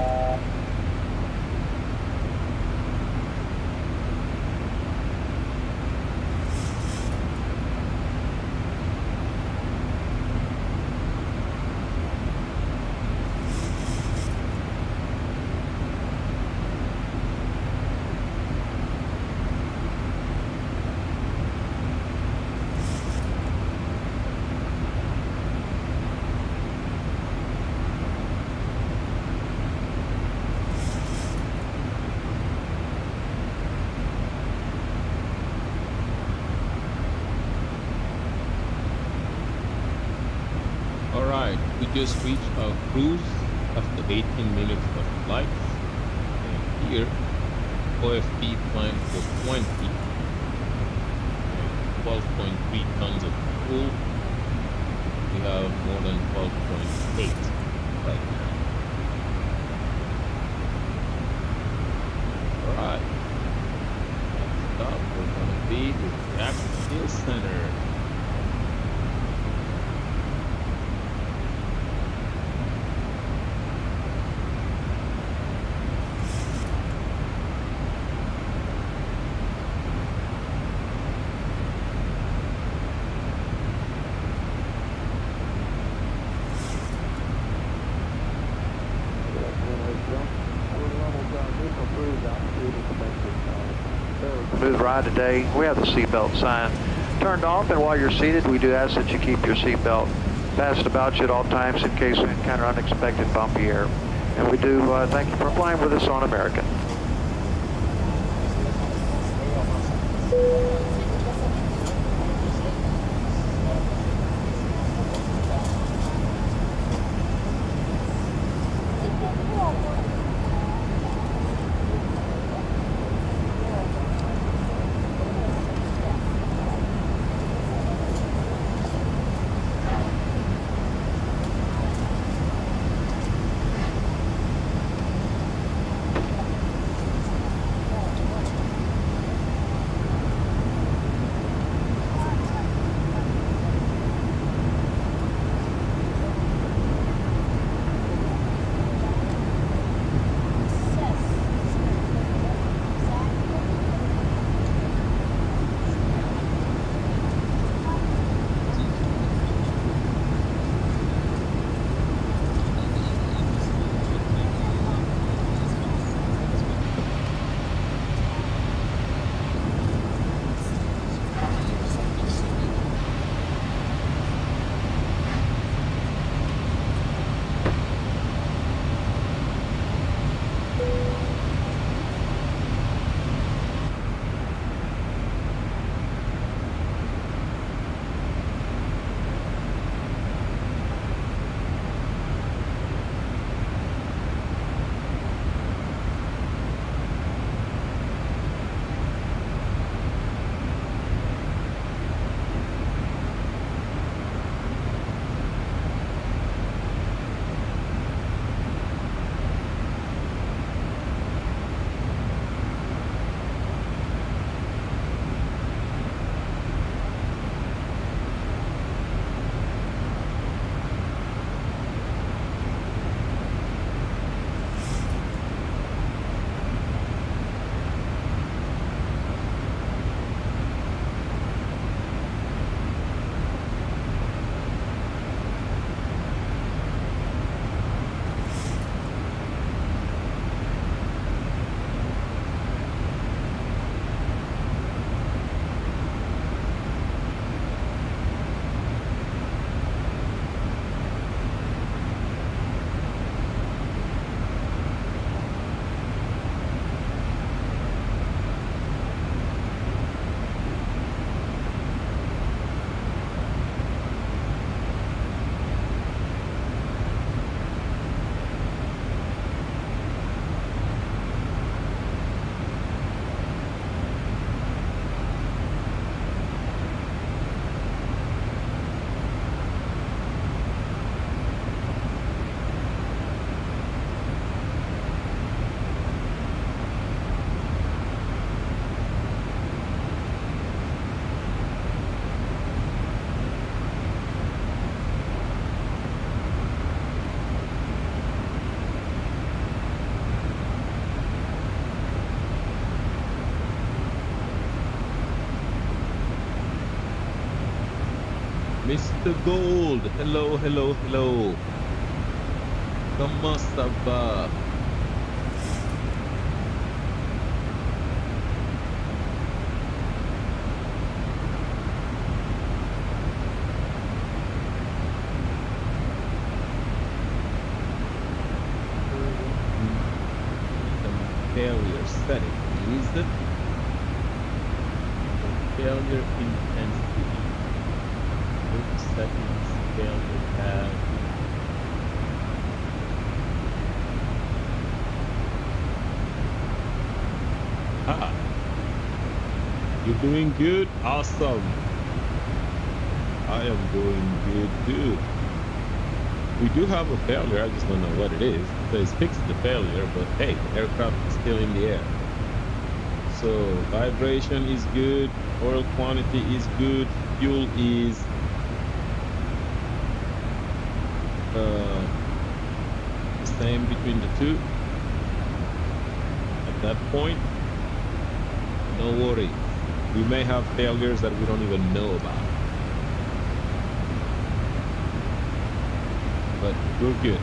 Alright, we just reached our cruise after 18 minutes of flight. And here, OFP flying for 20, 12.3 tons of fuel. We have more than 12.8 right now. Alright, next stop we're gonna be with Jacksonville Center. Smooth ride today. We have the seatbelt sign turned off, and while you're seated, we do ask that you keep your seatbelt fastened about you at all times in case we encounter unexpected bumpy air. And we do thank you for flying with us on American. Mr. Gold. Hello, hello, hello. Comment ça va? Failure settings. Failure intensity. Which settings failure have? Ah, you're doing good. Awesome. I am doing good too. We do have a failure. I just don't know what it is. So it's fixed the failure, but hey, the aircraft is still in the air. So vibration is good. Oil quantity is good. Fuel is the same between the two. At that point, no worry. We may have failures that we don't even know about. But we're good.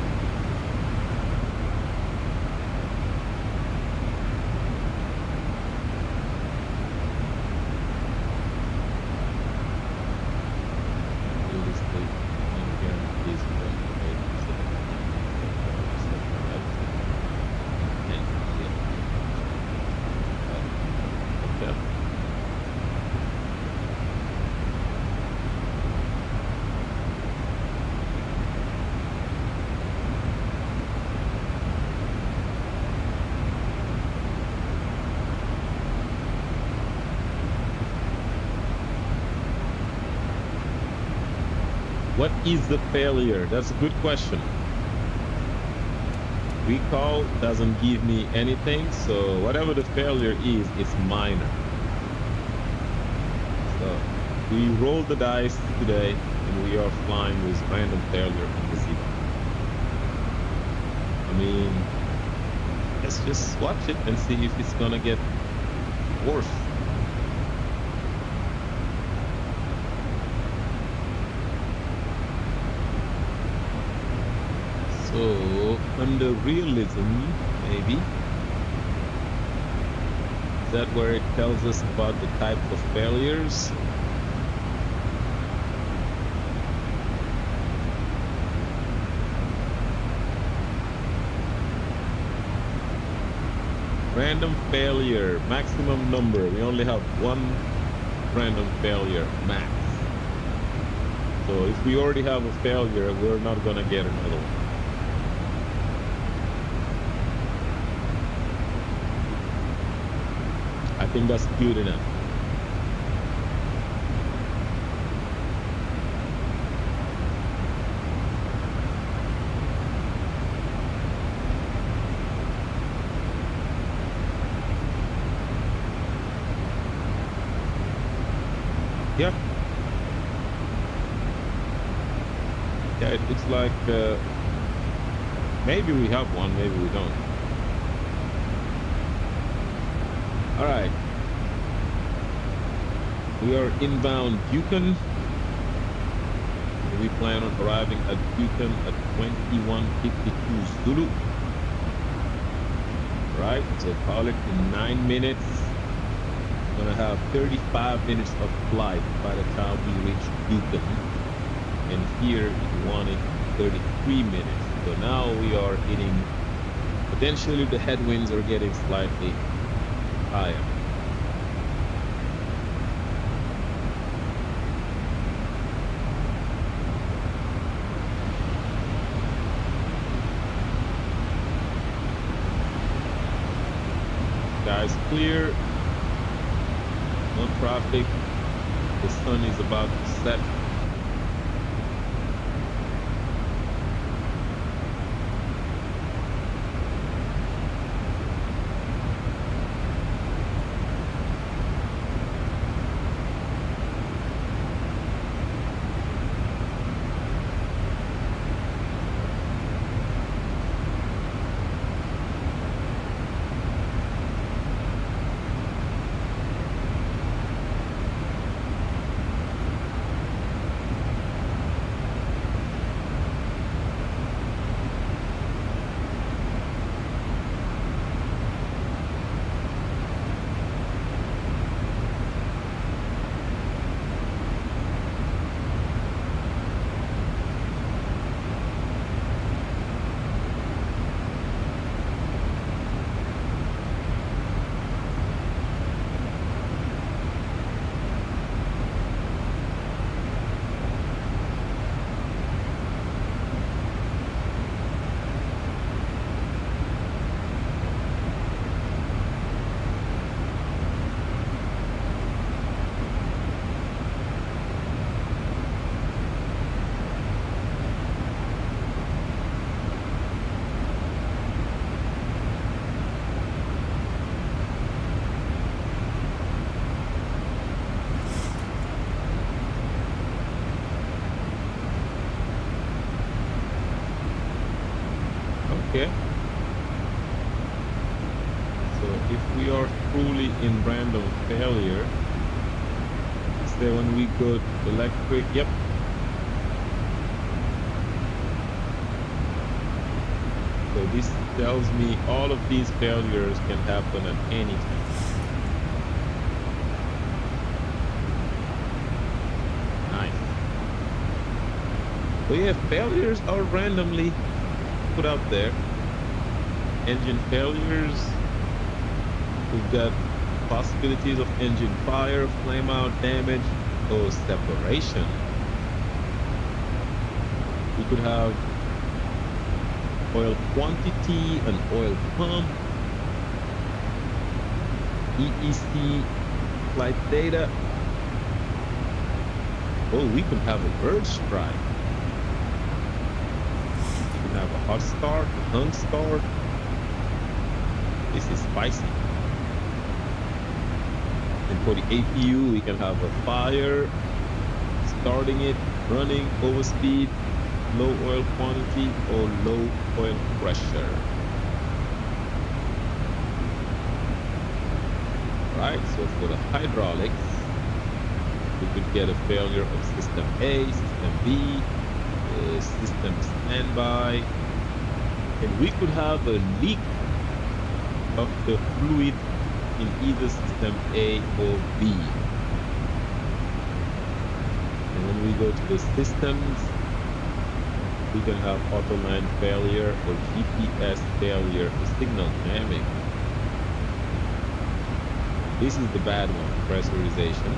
What is the failure? That's a good question. Recall doesn't give me anything, so whatever the failure is, it's minor. So we rolled the dice today, and we are flying with random failure in the Zibo. I mean, let's just watch it and see if it's gonna get worse. So, under realism, maybe, is that where it tells us about the type of failures? Random failure, maximum number. We only have one random failure, max. So if we already have a failure, we're not gonna get another one. I think that's good enough. Yeah. Yeah, it looks like maybe we have one, maybe we don't. All right. We are inbound Yukon. We plan on arriving at Yukon at 21:52 Zulu. Right, so call it in 9 minutes. We're gonna have 35 minutes of flight by the time we reach Yukon. And here it wanted 33 minutes. So now we are hitting, potentially the headwinds are getting slightly higher. Skies clear, no traffic, the sun is about to set. Okay. So if we are truly in random failure, say when we go to electric, yep. So this tells me all of these failures can happen at any time. Nice. So yeah, failures are randomly put out there. Engine failures. We've got possibilities of engine fire, flame out, damage, or separation. We could have oil quantity, an oil pump, EEC flight data. Oh, we could have a bird strike. We could have a hot start, a hung start. This is spicy. And for the APU, we can have a fire, starting it, running, overspeed, low oil quantity, or low oil pressure. Right, so for the hydraulics, we could get a failure of system A, system B, system standby, and we could have a leak of the fluid in either system A or B. And when we go to the systems, we can have auto line failure or GPS failure or signal jamming. This is the bad one, pressurization.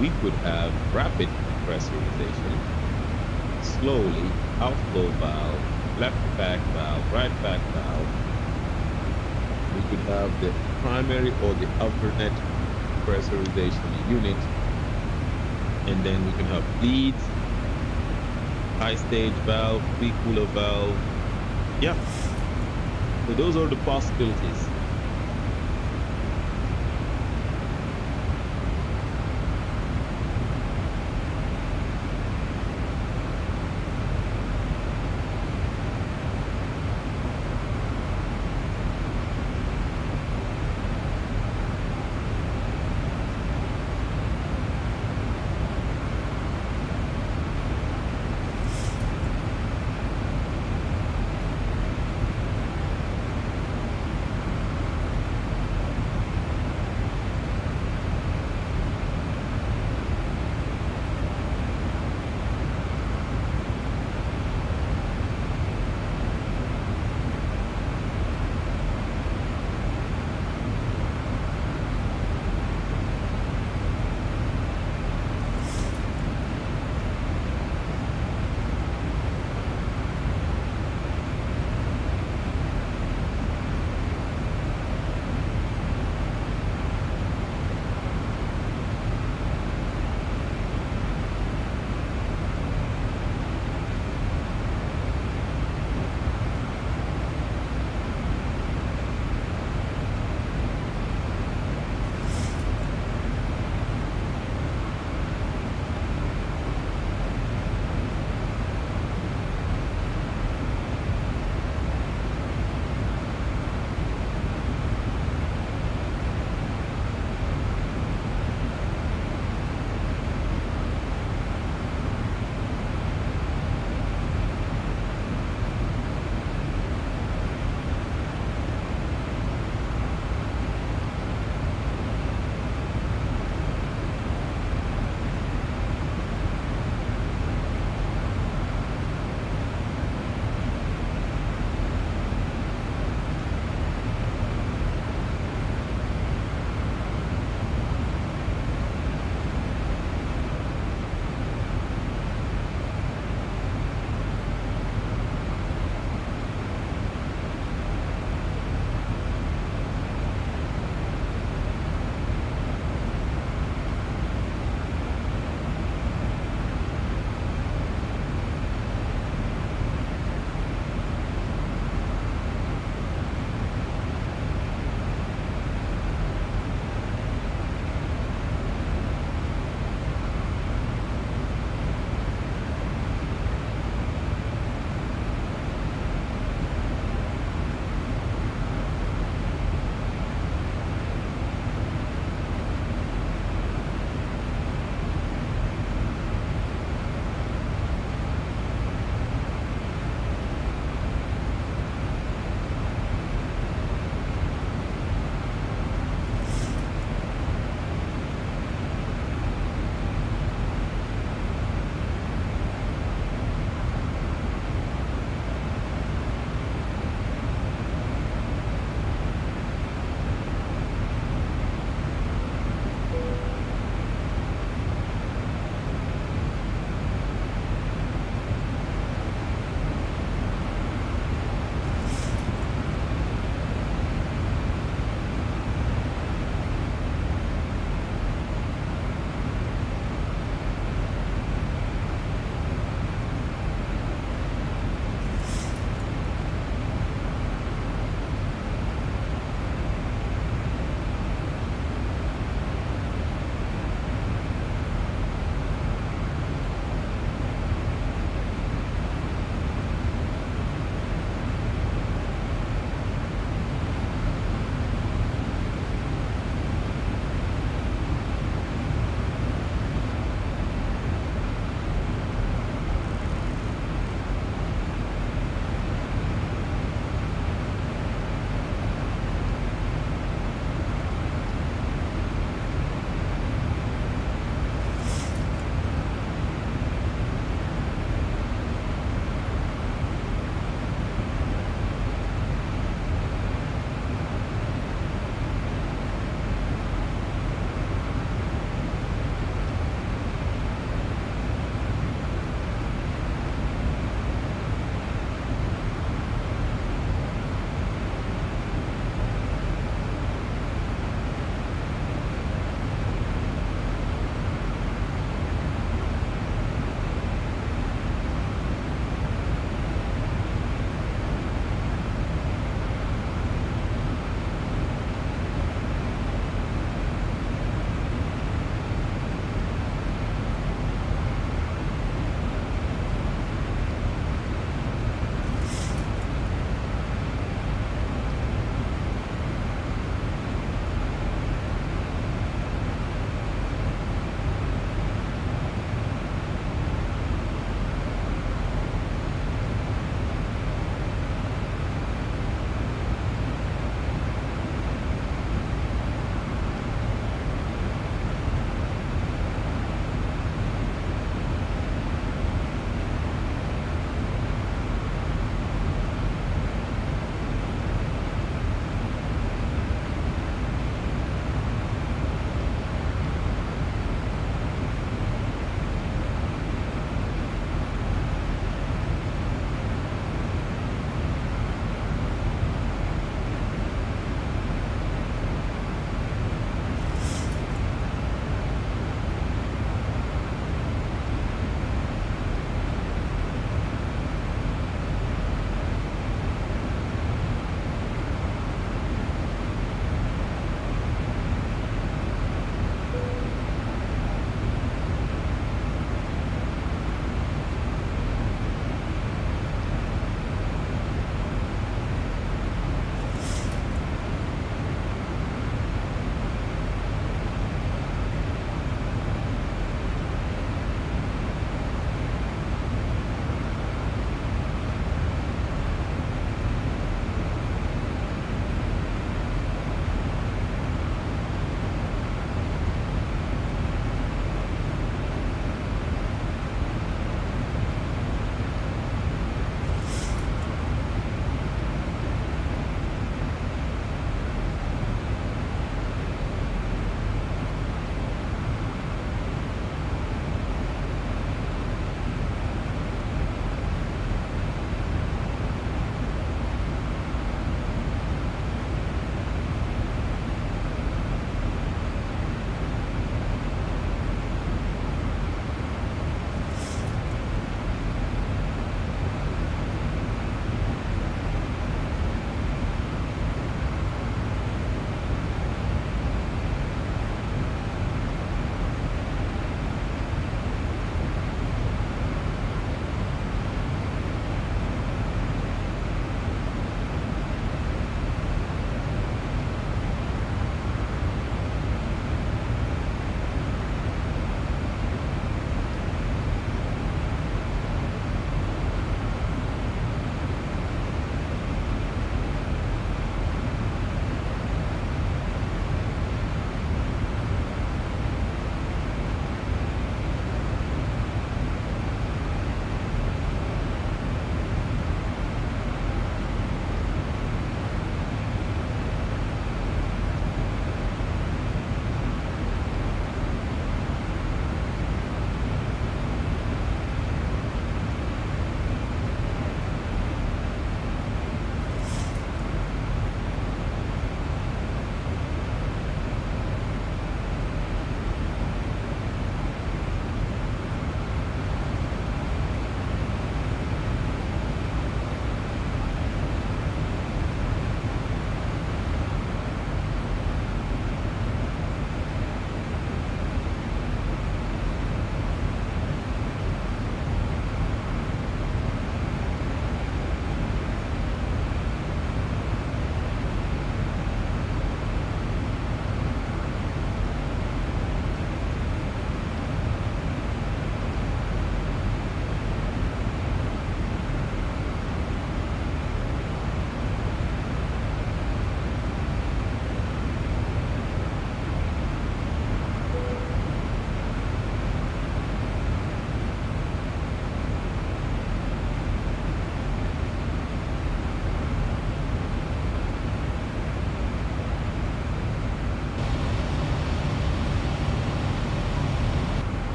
We could have rapid pressurization, slowly, outflow valve, left back valve, right back valve. We could have the primary or the alternate pressurization unit, and then we can have bleeds, high stage valve, pre-cooler valve. Yeah, so those are the possibilities.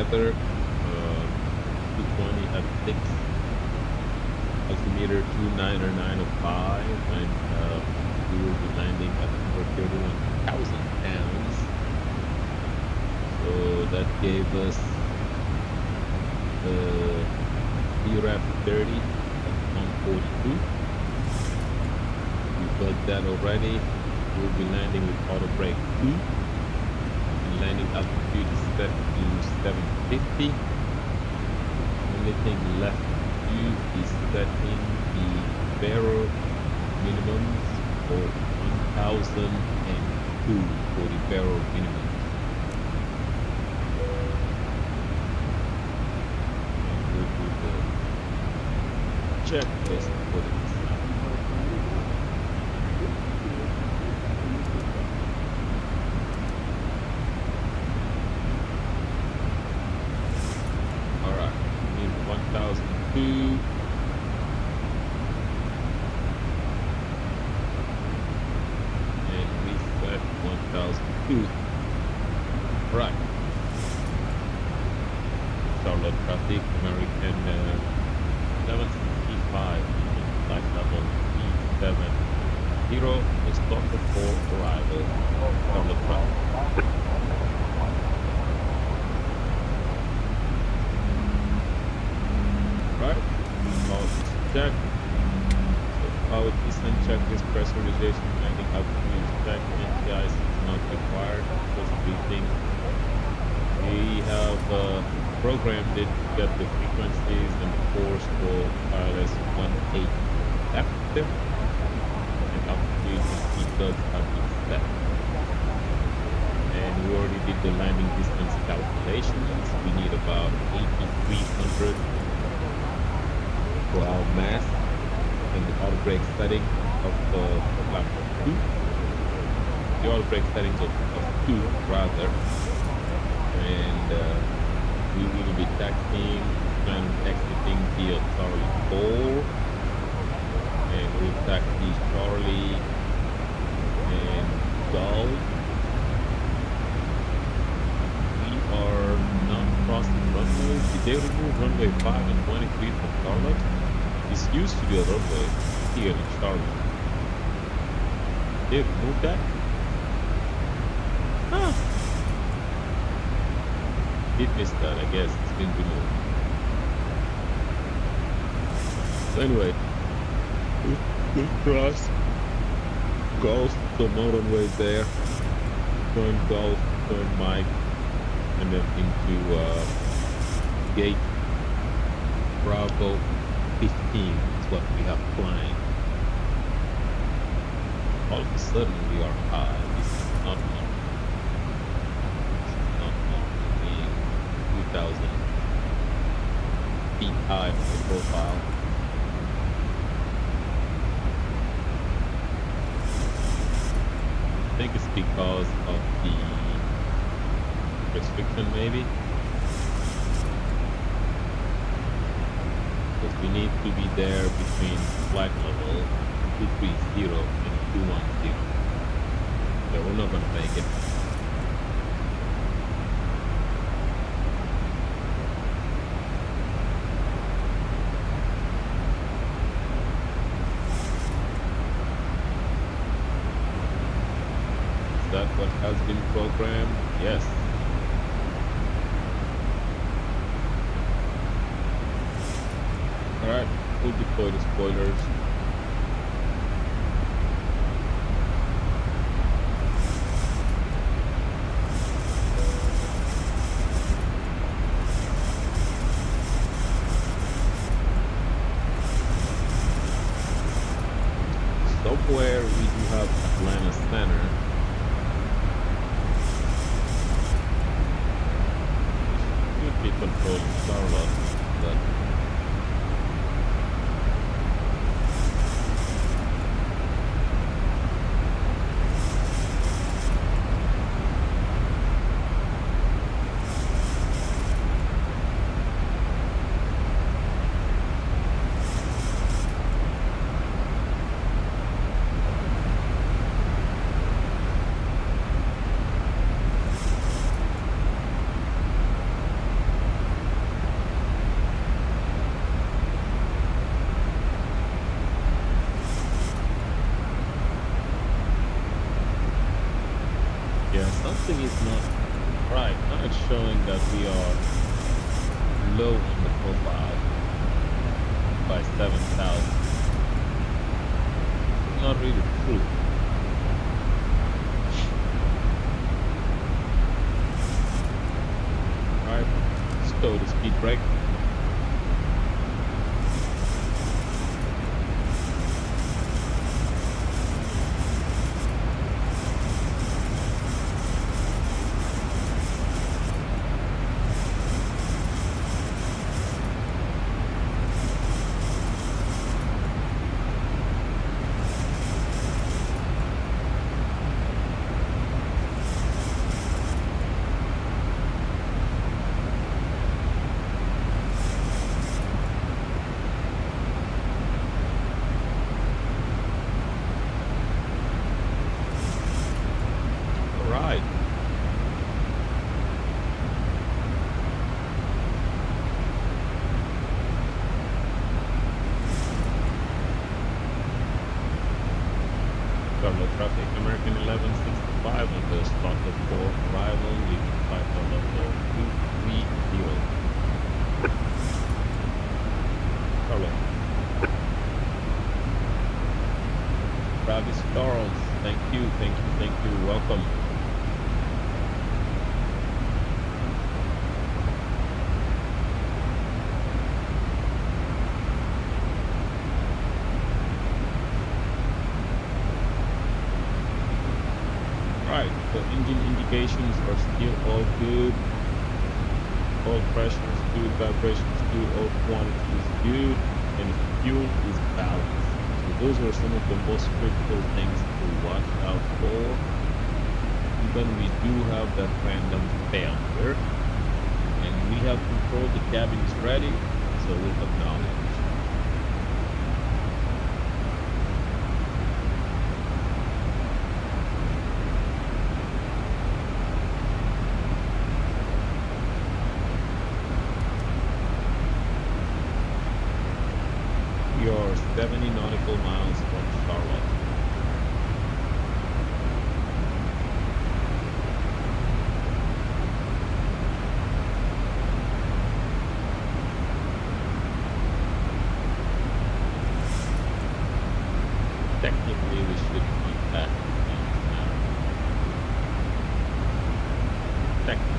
weather, 220 at 6, altimeter 29905, and we will be landing at 131,000 pounds. So that gave us the VRAP 30 at 142. We built that already. We'll be landing with auto brake 2. And landing altitude is set to 750. Only thing left to do is setting the barrel minimums for 1002 for the barrel minimum. And we'll do the checklist for the and reset 1002. Right. Charlotte traffic, American 765, flight level B730, is started for arrival. Charlotte traffic. Right, check. Power descent checklist, pressurization, landing altitude check, NTI is not required. Just briefing. We have programmed it to get the frequencies and the course for ILS 18 active, and altitude and seatbelts have been set. And we already did the landing distance calculations. We need about 8,300 for our mass and the auto brake setting of lap 2. The auto brake settings of 2 rather. And we will be taxiing and exiting via Charlie 4. And we'll taxi Charlie and Golf. We are not crossing runways. Did they remove runway 5 and 23 from Charlotte? This used to be a runway here in Charlotte. They removed that? Huh. Did miss that, I guess. It's been removed. So anyway, we'll cross Golf, the modern way there. Turn Golf, turn Mike, and then into gate Bravo 15 is what we have flying. All of a sudden we are high. This is not normal. This is not normal. Being 2,000 feet high on the profile. I think it's because of the restriction maybe. Because we need to be there between flight level 230 and 210. So we're not going to make it. Is that what has been programmed? Yes. Alright, we'll deploy the spoilers. Somewhere we do have Atlanta Center. Should be controlling Charlotte, but something is not right. Now it's showing that we are low on the profile by 7,000. It's not really true. Alright, let's go to speed brake. Traffic, American 1165 on the slotted for arrival, leaving flight on level 230. Carlo. Travis Charles, thank you, welcome. The engine indications are still all good. Oil pressure is good, vibration is good, oil quantity is good, and fuel is balanced. So those are some of the most critical things to watch out for. Even we do have that random failure, and we have control, the cabin is ready, so we'll acknowledge. You're 70 nautical miles from Charlotte. Technically, we should be back now. Technically.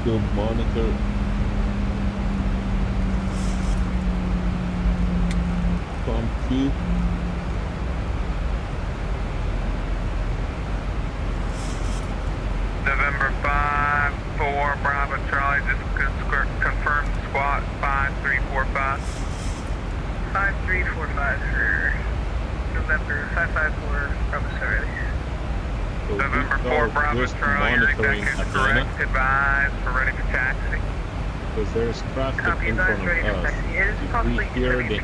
Go monitor. Pump 2. November 5-4 Bravo Charlie, just confirm squat 5345. 5345 for November 554 Bravo Charlie. So November 4 Bravo Charlie, your deck is correct. Advise for ready for taxi. Because there's traffic Copy, in front of ready for us. taxi. It is If we possibly hear the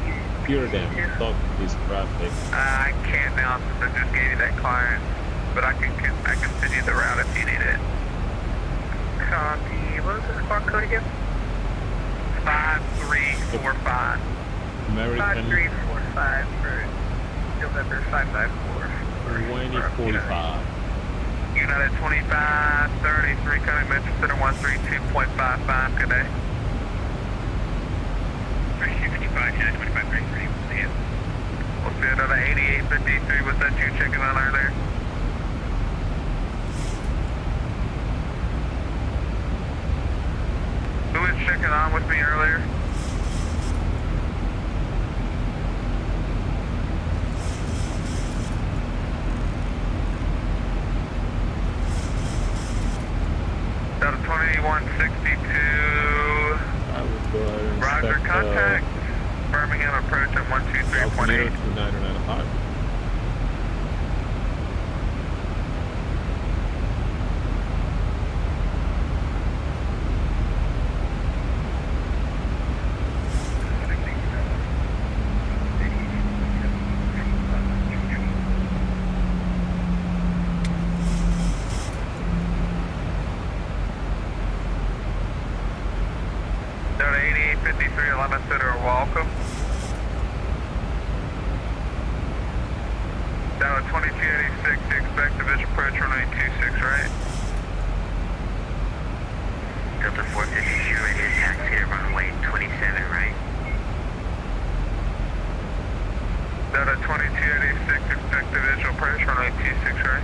hear them stop this traffic. I can't now since I just gave you that client, but I can send you the route if you need it. Copy. What was the squad code again? 5345. American 5345 for November 554. 2045. United 2533 coming Metro Center 132.55. Good day. 3255, United 2533. See you. We'll see another 8853. Was that you checking on earlier? Who was checking on with me earlier? Out of 2162. I would go ahead and Roger, set, contact Birmingham approach at 123.8. altimeter to 995. Down to 8853, 11 Center, welcome. Down to 2286, expect division approach runway 26, right? Delta 450, you're ready to taxi to runway 27, right? Down to 2286, expect division approach runway 26, right?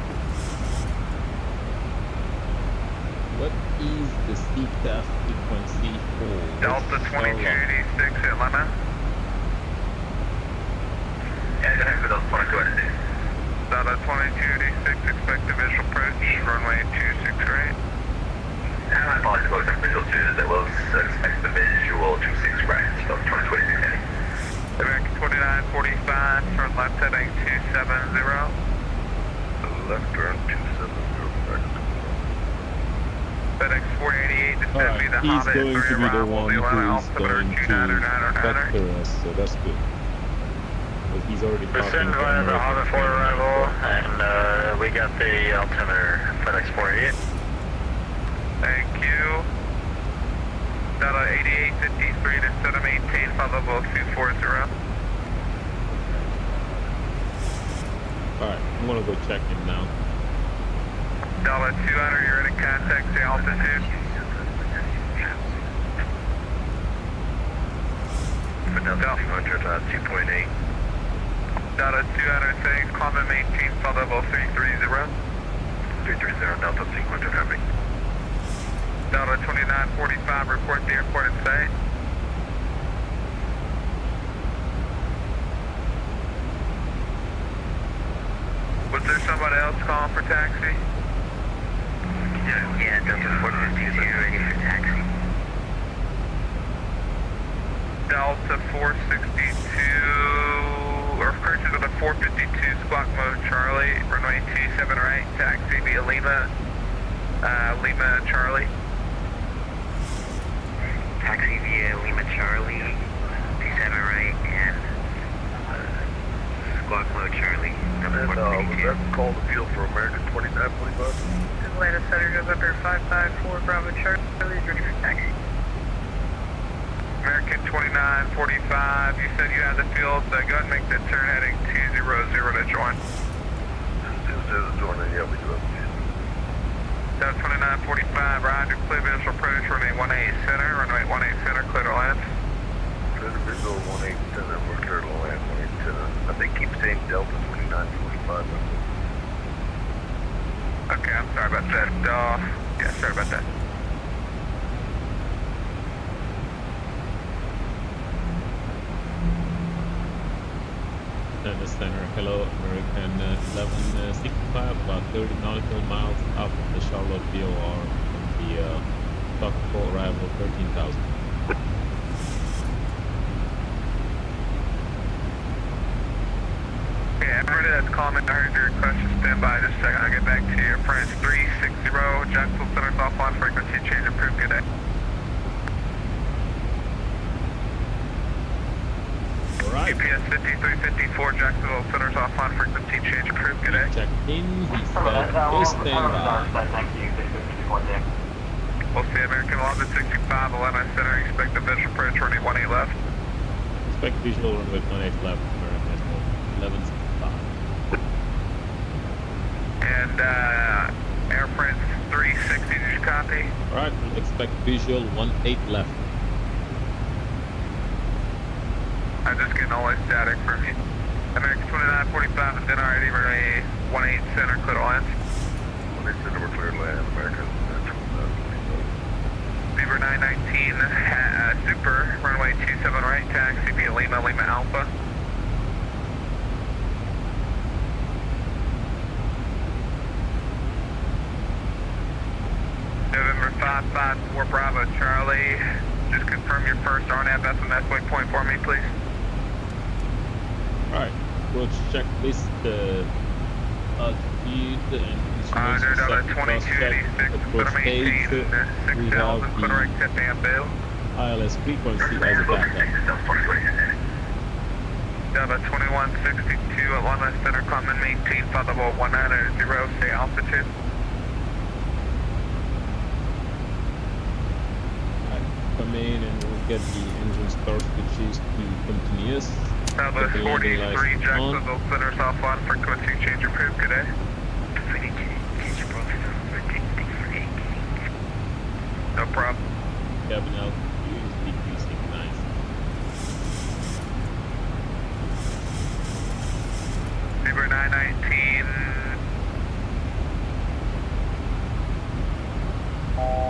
What is the CTAF frequency for? Delta 2286, Atlanta. Yeah, go ahead for those 2286. Delta 2286, expect the visual approach, runway 26, right? I apologize about the visual 2, that will expect the visual 26, right? So 2026, heading. American 2945, turn left heading 270. Left turn 270, FedEx 488 to send me the he's Hobbit going to 3 be the arrival, one the Atlanta who is altimeter going to 2999er. vector us, so that's good. But he's already talking Send to via the American Hobbit 4 Airlines. arrival, and we got the altimeter FedEx 488. Thank you. Delta 8853 to set a maintain, follow level 240. Alright, I'm gonna go check him now. Delta 200, you're in contact the altitude. Delta 200, 2.8. Delta 200, saying climb and maintain, follow level 330. 330, Delta 200, heavy. Delta 2945, report the airport in sight. Was there somebody else calling for taxi? Yeah, Delta 452, ready for taxi. Delta 462, or approaches on the 452, squawk mode Charlie, runway 27 right, taxi via Lima, Lima Charlie. Taxi via Lima Charlie, 27 right, and squawk mode Charlie. Was that call the field for American 2945? Atlanta Center, November 554, Bravo Charlie, ready for taxi. American 2945, you said you had the field, so go ahead and make the turn heading 200 to join. 200 to join, yeah, we do have to. Delta 2945, roger, clear visual approach, runway 18 center, runway 18 center, clear to land. Clear to visual 18 center, we're clear to land 18 center. I think keep saying Delta 2945. Okay, I'm sorry about that. Yeah, sorry about that. The center, hello, American 1165, about 30 nautical miles up of the Charlotte VOR on the Stockport arrival 13,000. Yeah, everybody that's calling in, I heard your request to stand by just a second. I'll get back to you. France 360, Jacksonville Center's offline frequency change approved. Good day. Alright. GPS 5354, Jacksonville Center's off on frequency change approved. Good day. Check in. He said, stand by. We'll see American 1165, Atlanta Center, expect the visual approach runway 18 left. Expect visual runway 18 left, American 1165. And Air France 360, did you copy? Alright, we'll expect visual 18 left. I'm just getting all this static from you. American 2945 is in already, runway 18 center, clear to land. 18 center, we're clear to land, American. Beaver 919, super, runway 27 right, taxi via Lima, Lima Alpha. November 554 Bravo Charlie, just confirm your first RNAV FMS waypoint for me, please. Alright, we'll check this altitude and Roger, Delta 2286, clear maintain 6000, clear right tip bamboo. ILS frequency as a backup. Delta 2162, Atlanta Center, common maintain, flight level 190, stay altitude. Come in and we'll get the engine start switches to continuous. Delta 43, Jacksonville Center's off on frequency change approved, good day. No problem. Cabin altitude is decreasing, nice. Beaver 919.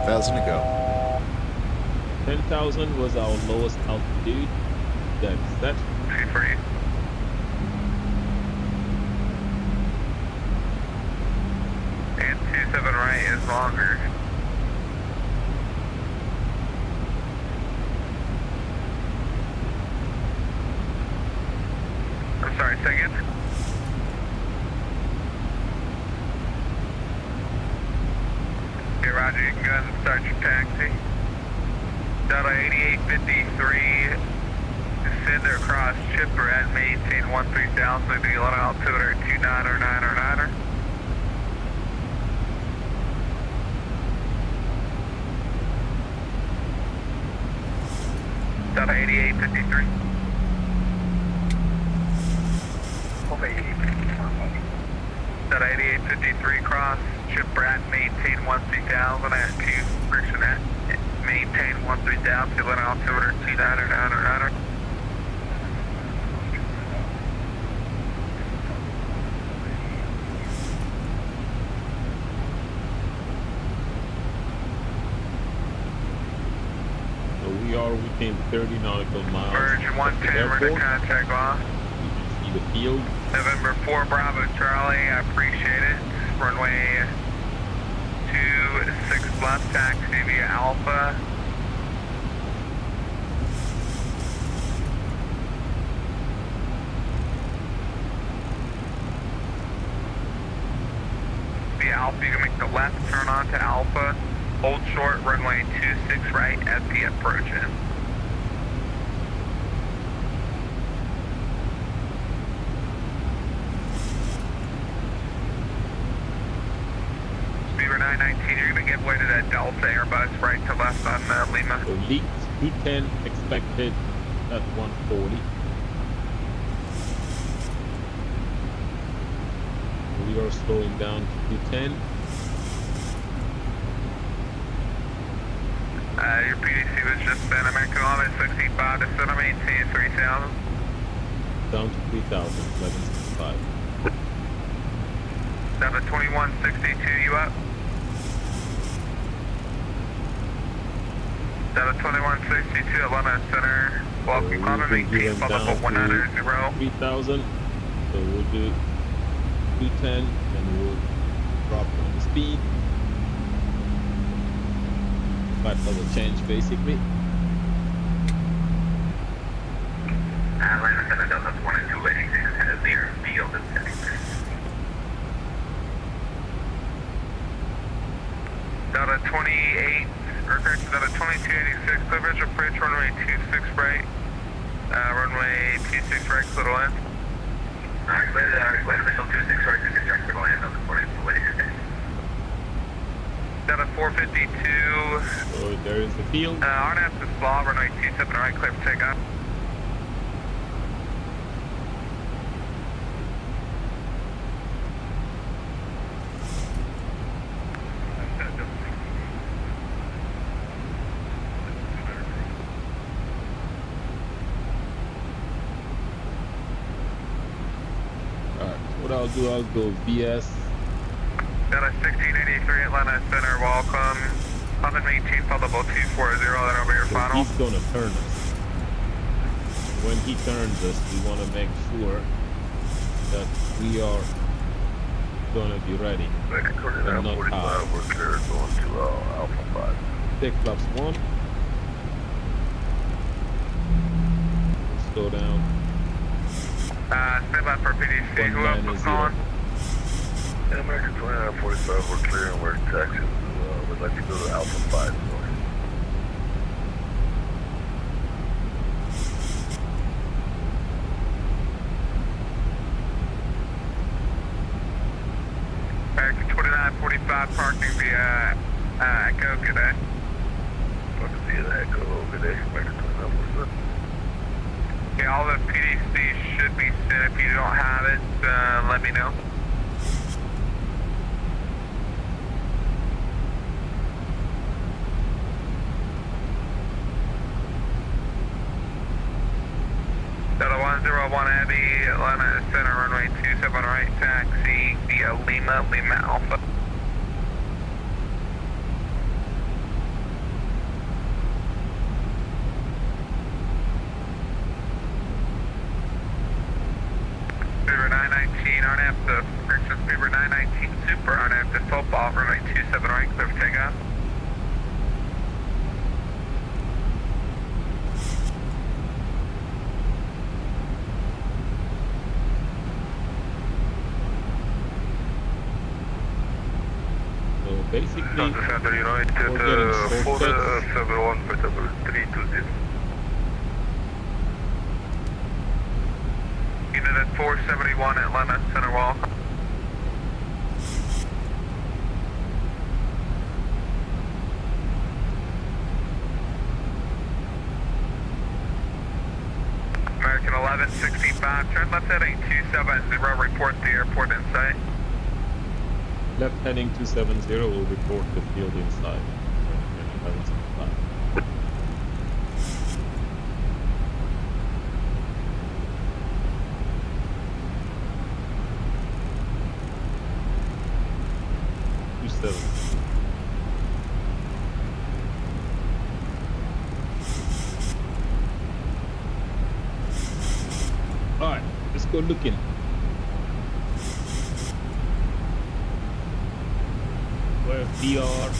1,000 to go. 10,000 was our lowest altitude. That's set. See for you. And 27 right is longer. I'm sorry, second. Okay, Roger, you can go ahead and start your taxi. Delta 8853, descend across Chipper and maintain 13,000, maybe a lot of altimeter 29 or 9 or 9er. Delta 8853. Delta 8853, cross Chipper and maintain 13,000 at 2, friction at. Maintain 13,000, let altimeter 29 or 9 or 9er. So we are within 30 nautical miles. Virgin 110, ready to contact off. You can see the field. November 4 Bravo Charlie, I appreciate it. Runway 26 left, taxi via Alpha. Via Alpha, you can make the left turn onto Alpha. Hold short, runway 26 right, SP approaching. Beaver 919, you're going to give way to that Delta Airbus right to left on Lima. So leaks 210 expected at 140. We are slowing down to 210. Your PDC was just been American 1165 to center maintain 3000. Down to 3,000, 1165. Down to 2162, you up? Down to 2162, Atlanta Center. Welcome, common maintain, follow up 190. 3,000. So we'll do 210 and we'll drop on the speed. Flight level change basically. Atlanta Center Delta 2286 has near field and setting. Delta 28, or correction, Delta 2286, clear visual approach runway 26 right. Runway 26 right, clear to land. Alright, clear official 26 right, 26 right, clear to land on the 40. Down at 452. So there is the field. RNAV to SLA, runway 27 right, clear for takeoff. What I'll do, I'll go VS. Delta 1683 Atlanta Center, welcome. London maintain followable 240, that'll be your final. He's gonna turn us. When he turns us, we want to make sure that we are gonna be ready. And not 45, we're clear going to Alpha 5. Take flaps 1. Slow down. Stand by for PDC. Who else was calling? Yeah, American 2945, we're clear and we're in Texas. We'd like to go to Alpha 5. American 2945 parking via Echo, good day. Parking via Echo, good day. American 2945. Okay, all the PDC should be sent. If you don't have it, let me know. Delta 101 Abbey, Atlanta Center, runway 27 right, taxi via Lima Alpha. Beaver 919, RNAV to Princess Beaver 919 Super, RNAV to football, runway 27 right, clear for takeoff. So basically, we're getting shortcuts. 471.320. Unit at 471 Atlanta Center, welcome. American 1165, turn left heading 270, report the airport in sight. Left heading 270 will report the field inside. 1165. Alright, let's go looking. Where VR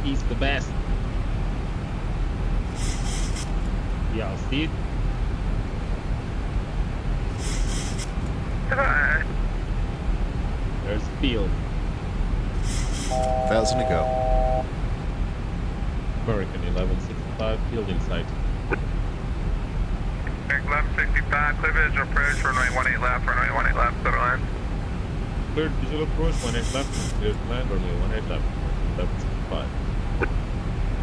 is the best. Yeah, see it? There's field. 1,000 to go. American 1165, field in sight. American 1165, clear visual approach, runway 18 left, runway 18 left, clear to land. Cleared visual approach, 18 left, cleared to land, runway 18 left, 1165.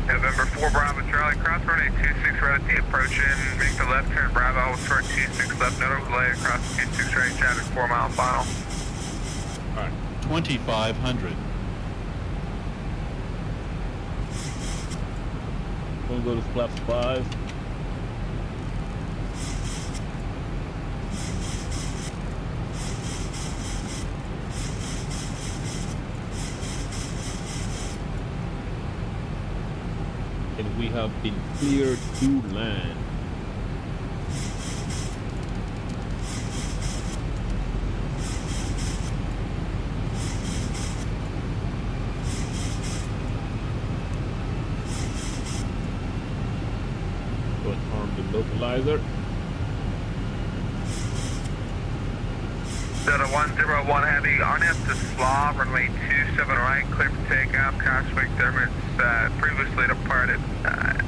November 4 Bravo Charlie, cross runway 26 right at the approaching, make the left turn Bravo, short 26 left, no delay across 26 right, traffic 4 mile final. Alright. 2500. We'll go to flaps 5. And we have been cleared to land. Go and arm the localizer. Delta 101 Heavy, RNAV to SLA, runway 27 right, clear for takeoff, Cosmic Thermits, previously departed,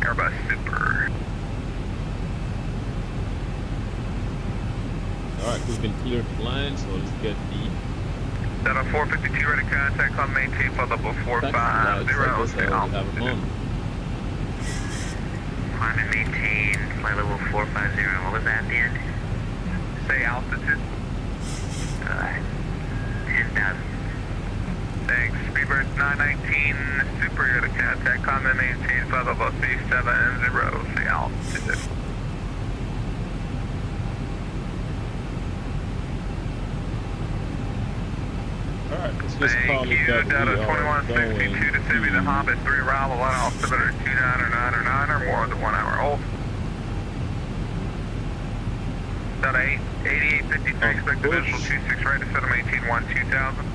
Airbus Super. Alright, we've been cleared to line, so let's get the Delta 452 ready contact on maintain for level 450. have them on. Climb and maintain, flight level 450. What was that at the end? Say altitude. 10,000. Thanks. Speedbird 919, superior to contact, climb and maintain flight level B738X. Say altitude. Alright, let's just call Thank it you, that Delta we are 2162 to Sydney, the Hobbit 3 arrival, let altimeter 2909 or more than 1 hour old. Delta 8853, expect visual 26 right to set them 18 2000.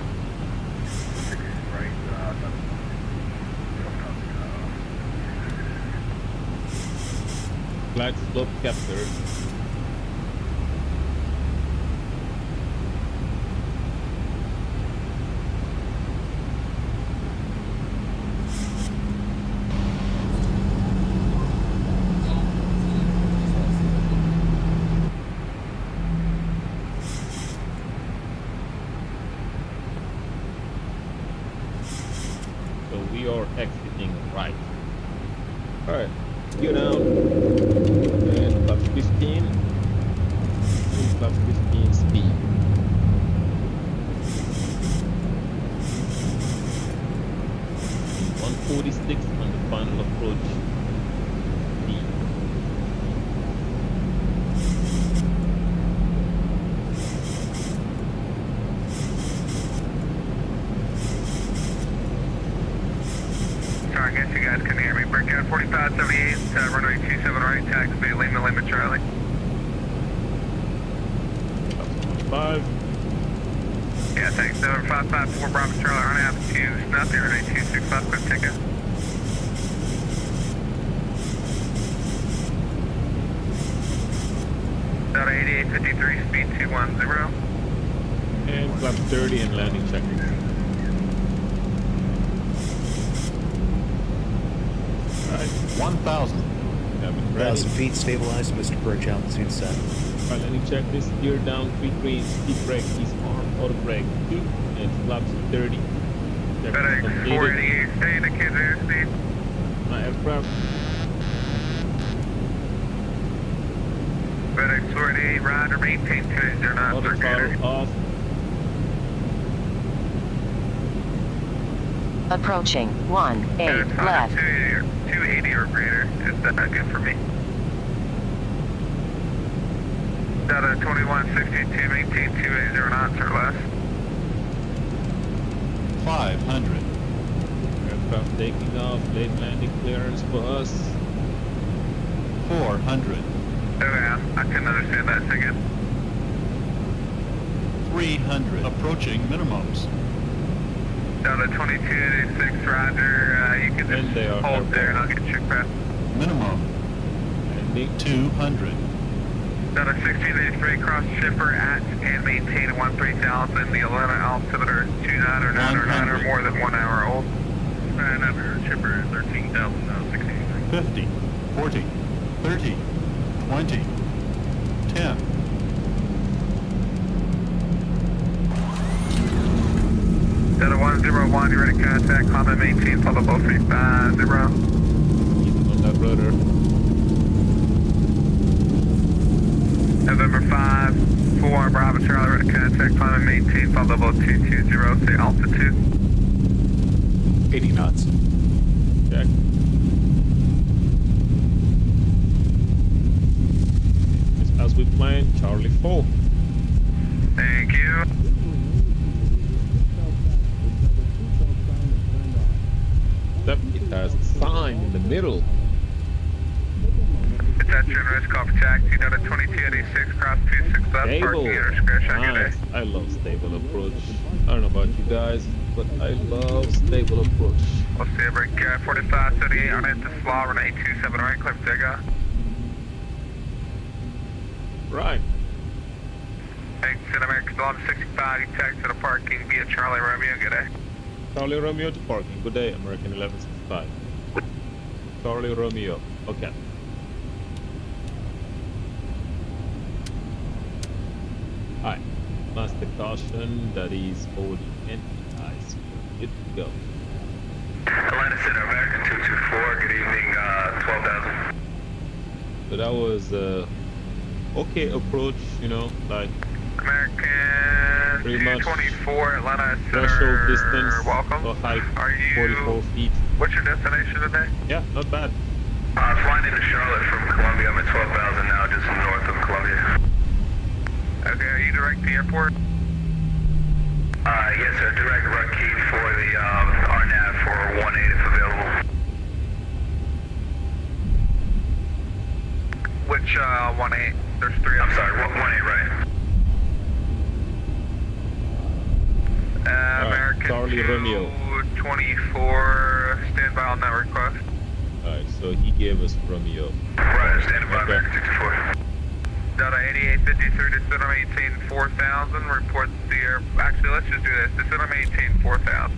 flag slope captured. So we are exiting right. Alright, go down. And plus 15. And plus 15 speed. And 146 on the final approach. Speed. Sorry, I guess you guys couldn't hear me. Breakout 4578, runway 27 right, taxi Lima Charlie. 5. Yeah, thanks. Number 554 Bravo Charlie, on altitude, nothing, runway 265, quick ticket. Delta 8853, speed 210. And flap 30 and landing check. Alright, 1,000. 1,000 feet, stabilized, Mr. Birch, altitude set. alright, landing check. This gear down, 3 green, speed brake, east arm, auto brake 2, and flaps 30. Check FedEx completed. 488, stay in the kids airspeed. My aircraft. FedEx 488, rider, maintain 209, Auto circular. throttle off. Approaching 18 left. 280 or greater is that good for me. Delta 2162, maintain 280 knots or less. 500. Aircraft taking off, late landing clearance for us. 400. Okay, I couldn't understand that again. 300. Approaching minimums. Delta 2286, roger, you can And they just are hold there and I'll get you back. Minimum. Landing. 200. Delta 1683, cross shipper at and maintain 13,000, the Atlanta altimeter 2909 or more than 1 hour old. And under shipper 13,063. 50. 40. 30. 20. 10. Delta 101, you ready to contact, climb and maintain, follow both 350. Keep on that rudder. November 5, 4 Bravo Charlie, ready to contact, climb and maintain, follow level 220, say altitude. 80 knots. Check. Just as we planned, Charlie 4. Thank you. It has a sign in the middle. Attention, risk call for taxi, Delta 2286, cross 26 left, parking Stable. your discretion, good day. Nice. I love stable approach. I don't know about you guys, but I love stable approach. We'll see you break 4578 on into slaw, runway 27 right, clip digger. Right. Thanks, in American Storm 65, you taxi to the parking via Charlie Romeo, good day. Charlie Romeo to parking. Good day, American 1165. Charlie Romeo. Okay. Alright, master caution, that is holding anti-ice. Good to go. Atlanta Center, American 224, good evening, 12,000. So that was okay approach, you know, like American pretty much 224, Atlanta threshold Center, distance, welcome. so height Are you, 44 feet. what's your destination today? Yeah, not bad. Flying into Charlotte from Columbia, I'm at 12,000 now, just north of Columbia. Okay, are you direct to the airport? Yes sir, direct run key for the RNAV for 18 if available. Which 18? There's 3. I'm sorry, 18, right? American Charlie Romeo. 224, stand by on that request. Alright, so he gave us Romeo. Right, stand by, Okay. American 224. Delta 8853 to Center maintain 4000, report the air, actually let's just do this, to Center maintain 4000.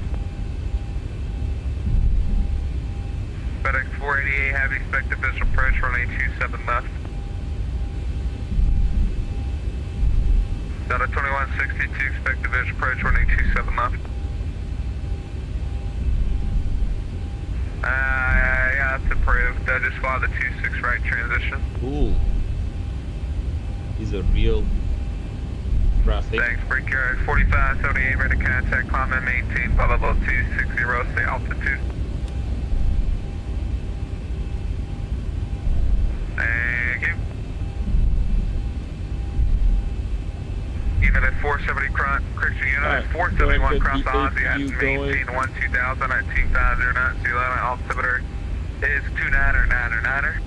FedEx 488, have expected visual approach, runway 27 left. Delta 2162, expected visual approach, runway 27 left. Yeah, that's approved. Just fly the 26 right transition. Cool. He's a real traffic. Thanks, Brickyard 4578, ready to contact, climb and maintain, blah, blah, blah, 260, stay altitude. Thank you. Unit at 470, correction, unit at 471, cross Aussie at maintain 12000 at 250 knots, sea level, altimeter is 29 or 9 or 9er.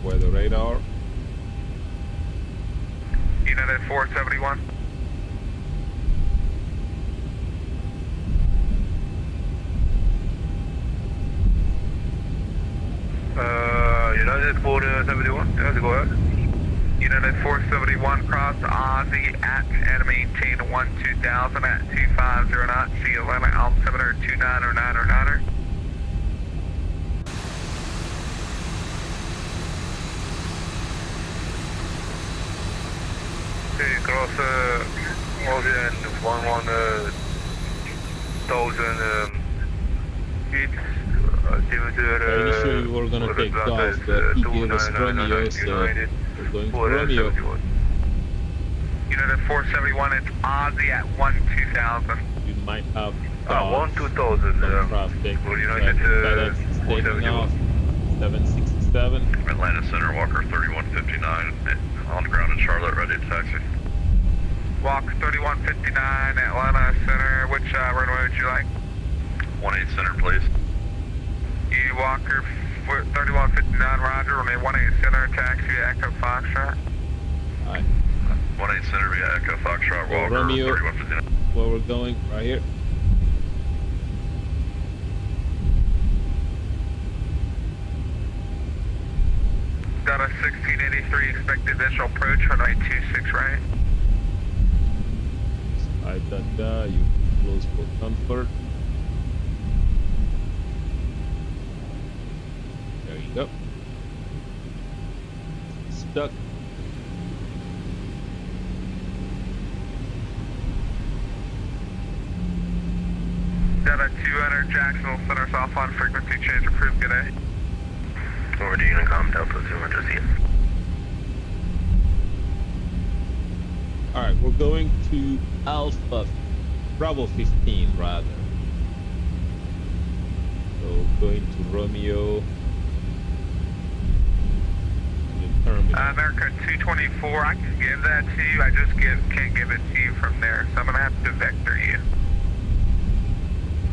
Weather radar. Unit at 471. United at 471, go ahead. Unit at 471, cross Aussie at and maintain 12000 at 250 knots, sea level, altimeter 29 or 9 or 9er. Cross Aussie and 11,000 feet. Initially we were gonna take Golf, but he gave us Romeo, so we're going to Romeo. Unit at 471, it's Aussie at 12000. We might have 12000. traffic. United FedEx is taking off. 767. Atlanta Center, Walker 3159, on the ground in Charlotte, ready to taxi. Walker 3159, Atlanta Center, which runway would you like? 18 Center, please. You Walker 3159, roger, runway 18 Center, taxi Echo Foxtrot. Alright. 18 Center via Echo Foxtrot, Walker Romeo, 3159. where we're going, right here. Got a 1683 expected visual approach, runway 26 right. Slide that guy, you close for comfort. There you go. Stuck. Got a 200 Jacksonville Center south on frequency change approved, good day. Over to Unicom Delta 200 CF. Alright, we're going to Alpha, Bravo 15 rather. So going to Romeo. America 224, I can give that to you, I just can't give it to you from there, so I'm going to have to vector you.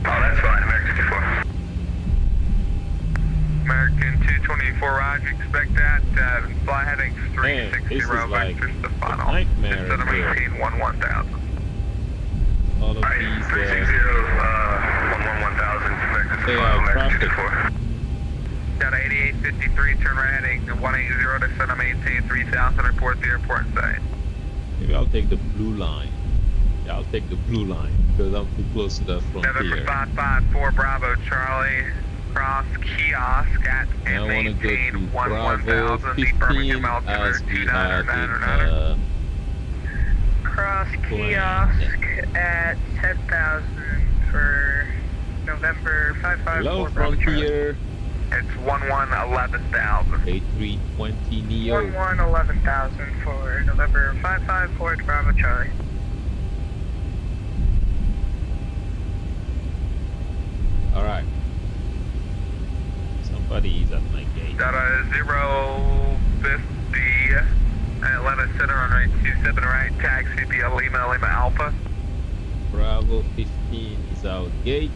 Oh, that's fine, American 224. American 224, roger, expect that, fly heading 360, vectors the final. Nightmare instead of maintain 11,000. All of Alright, these 360, 11,000, vectors the final, American 224. Got 8853, turn right heading 180 to center, maintain 3000, report the airport site. Maybe I'll take the blue line. Yeah, I'll take the blue line because I'm too close to the frontier. November 554 Bravo Charlie, Cross kiosk at I want to go maintain to 1000 Bravo the Birmingham 15 altimeter as we had 2999. Cross planned. kiosk at 10,000 for November 554. Hello, Bravo Charlie. Frontier. It's 11,000. A320 Neo. 11,000 for November 554 Bravo Charlie. Alright. Somebody's at my gate. Data 050 Atlanta Center on right 27 right, taxi via Lima Alpha. Bravo 15 is our gate.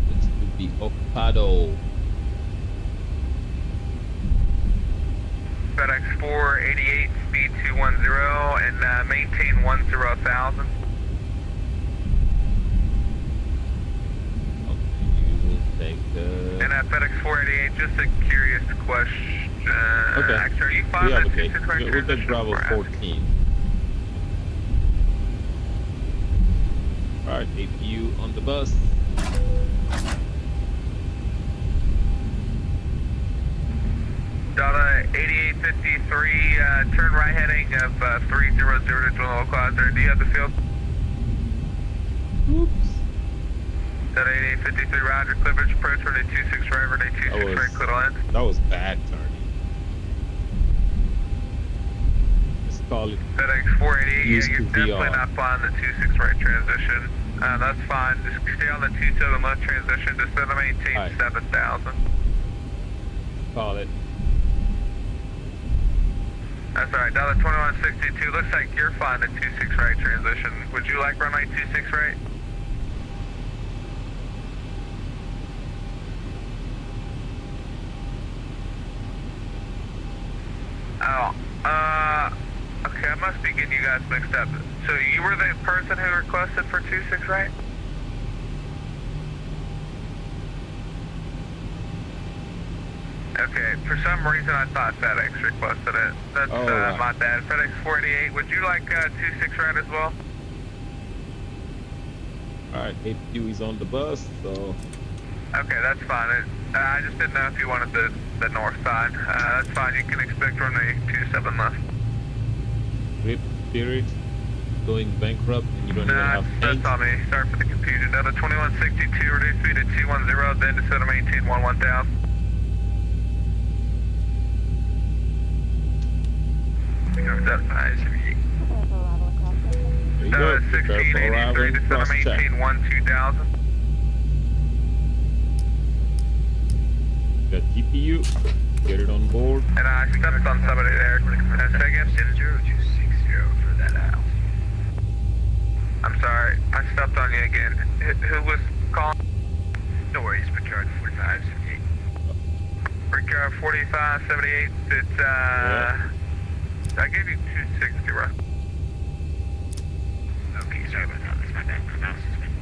This could be Ocado. FedEx 488, speed 210, and maintain 10,000. And FedEx 488, just a curious question. Okay. Actually, are you fine We have with a gate. 26 right We'll take Bravo 14. Alright, APU on the bus. Data 8853, turn right heading of 300 to join localizer. Do you have the field? Oops. Data 8853, roger, cleavage approach, runway 26 right, runway 26 right, clear to land. That was bad turning. Let's call it FedEx 488, yeah, you're definitely VR. not flying the 26 right transition. That's fine, just stay on the 27 left transition, just set to maintain Right. 7,000. Call it. That's alright, Data 2162, looks like you're flying the 26 right transition. Would you like runway 26 right? Oh, okay, I must be getting you guys mixed up. So you were the person who requested for 26 right? Okay, for some reason I thought FedEx requested it. That's my bad. FedEx 488, would you like 26 right as well? Alright, APU is on the bus, so Okay, that's fine. I just didn't know if you wanted the north side. That's fine, you can expect runway 27 left. Rip Spirit going bankrupt and you don't even have That's paint. on me. Sorry for the confusion. Delta 2162, reduce speed to 210, then to set to maintain 11,000. Delta 1683, There you go. Prepare for arrival to set to cross check. maintain 12,000. Got GPU. Get it on board. And I stepped on somebody there. Second. 0260 for that out. I'm sorry, I stepped on you again. Who was calling? No worries, Brickyard 4578. Brickyard 4578. It's I gave you 260, right? Okay, sorry about that. That's my bad. My mouse has been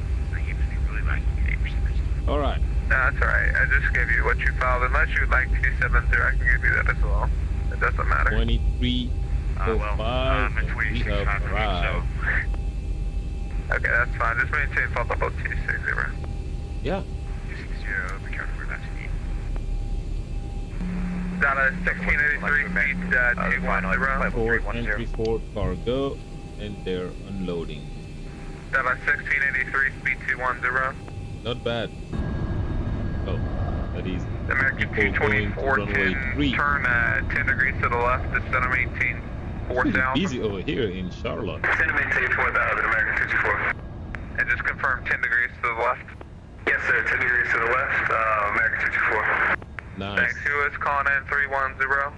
really lagging today for some reason. Alright. No, that's alright. I just gave you what you filed. Unless you'd like 270, I can give you that as well. It doesn't matter. 2305 and we have arrived. Okay, that's fine. Just maintain fault about 260, right? Yeah. 260, Brickyard 4578. Data 1683 feet, 210. Port entry for cargo and they're unloading. Data 1683 speed 210. Not bad. Oh, that is American people going to 224, runway 3. turn 10 degrees to the left, descend to maintain It's 4,000. busy over here in Charlotte. Descend to maintain 4,000, American 224. And just confirm 10 degrees to the left. Yes, sir, 10 degrees to the left, American 224. Nice. Thanks, who is calling in 310?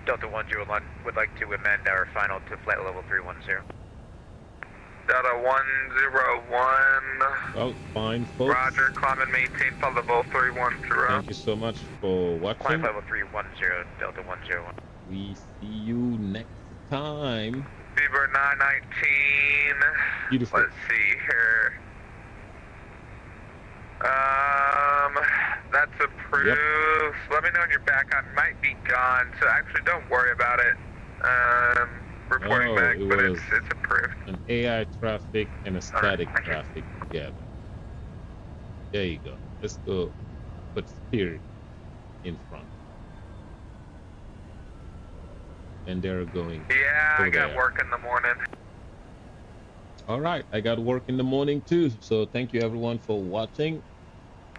Delta 101 would like to amend our final to flight level 310. Delta 101. Oh, fine, folks. Roger, climb and maintain flight level 310. Thank you so much for Flight watching. level 310, Delta 101. We see you next time. Fever 919. Beautiful. Let's see here. That's approved. Yep. Let me know when you're back. I might be gone, so actually don't worry about it. Reporting back, but it's approved. An AI traffic and a static traffic together. There you go. Let's go put Spirit in front. And they're going. Yeah, I got there. work in the morning. All right, I got work in the morning too. So thank you everyone for watching.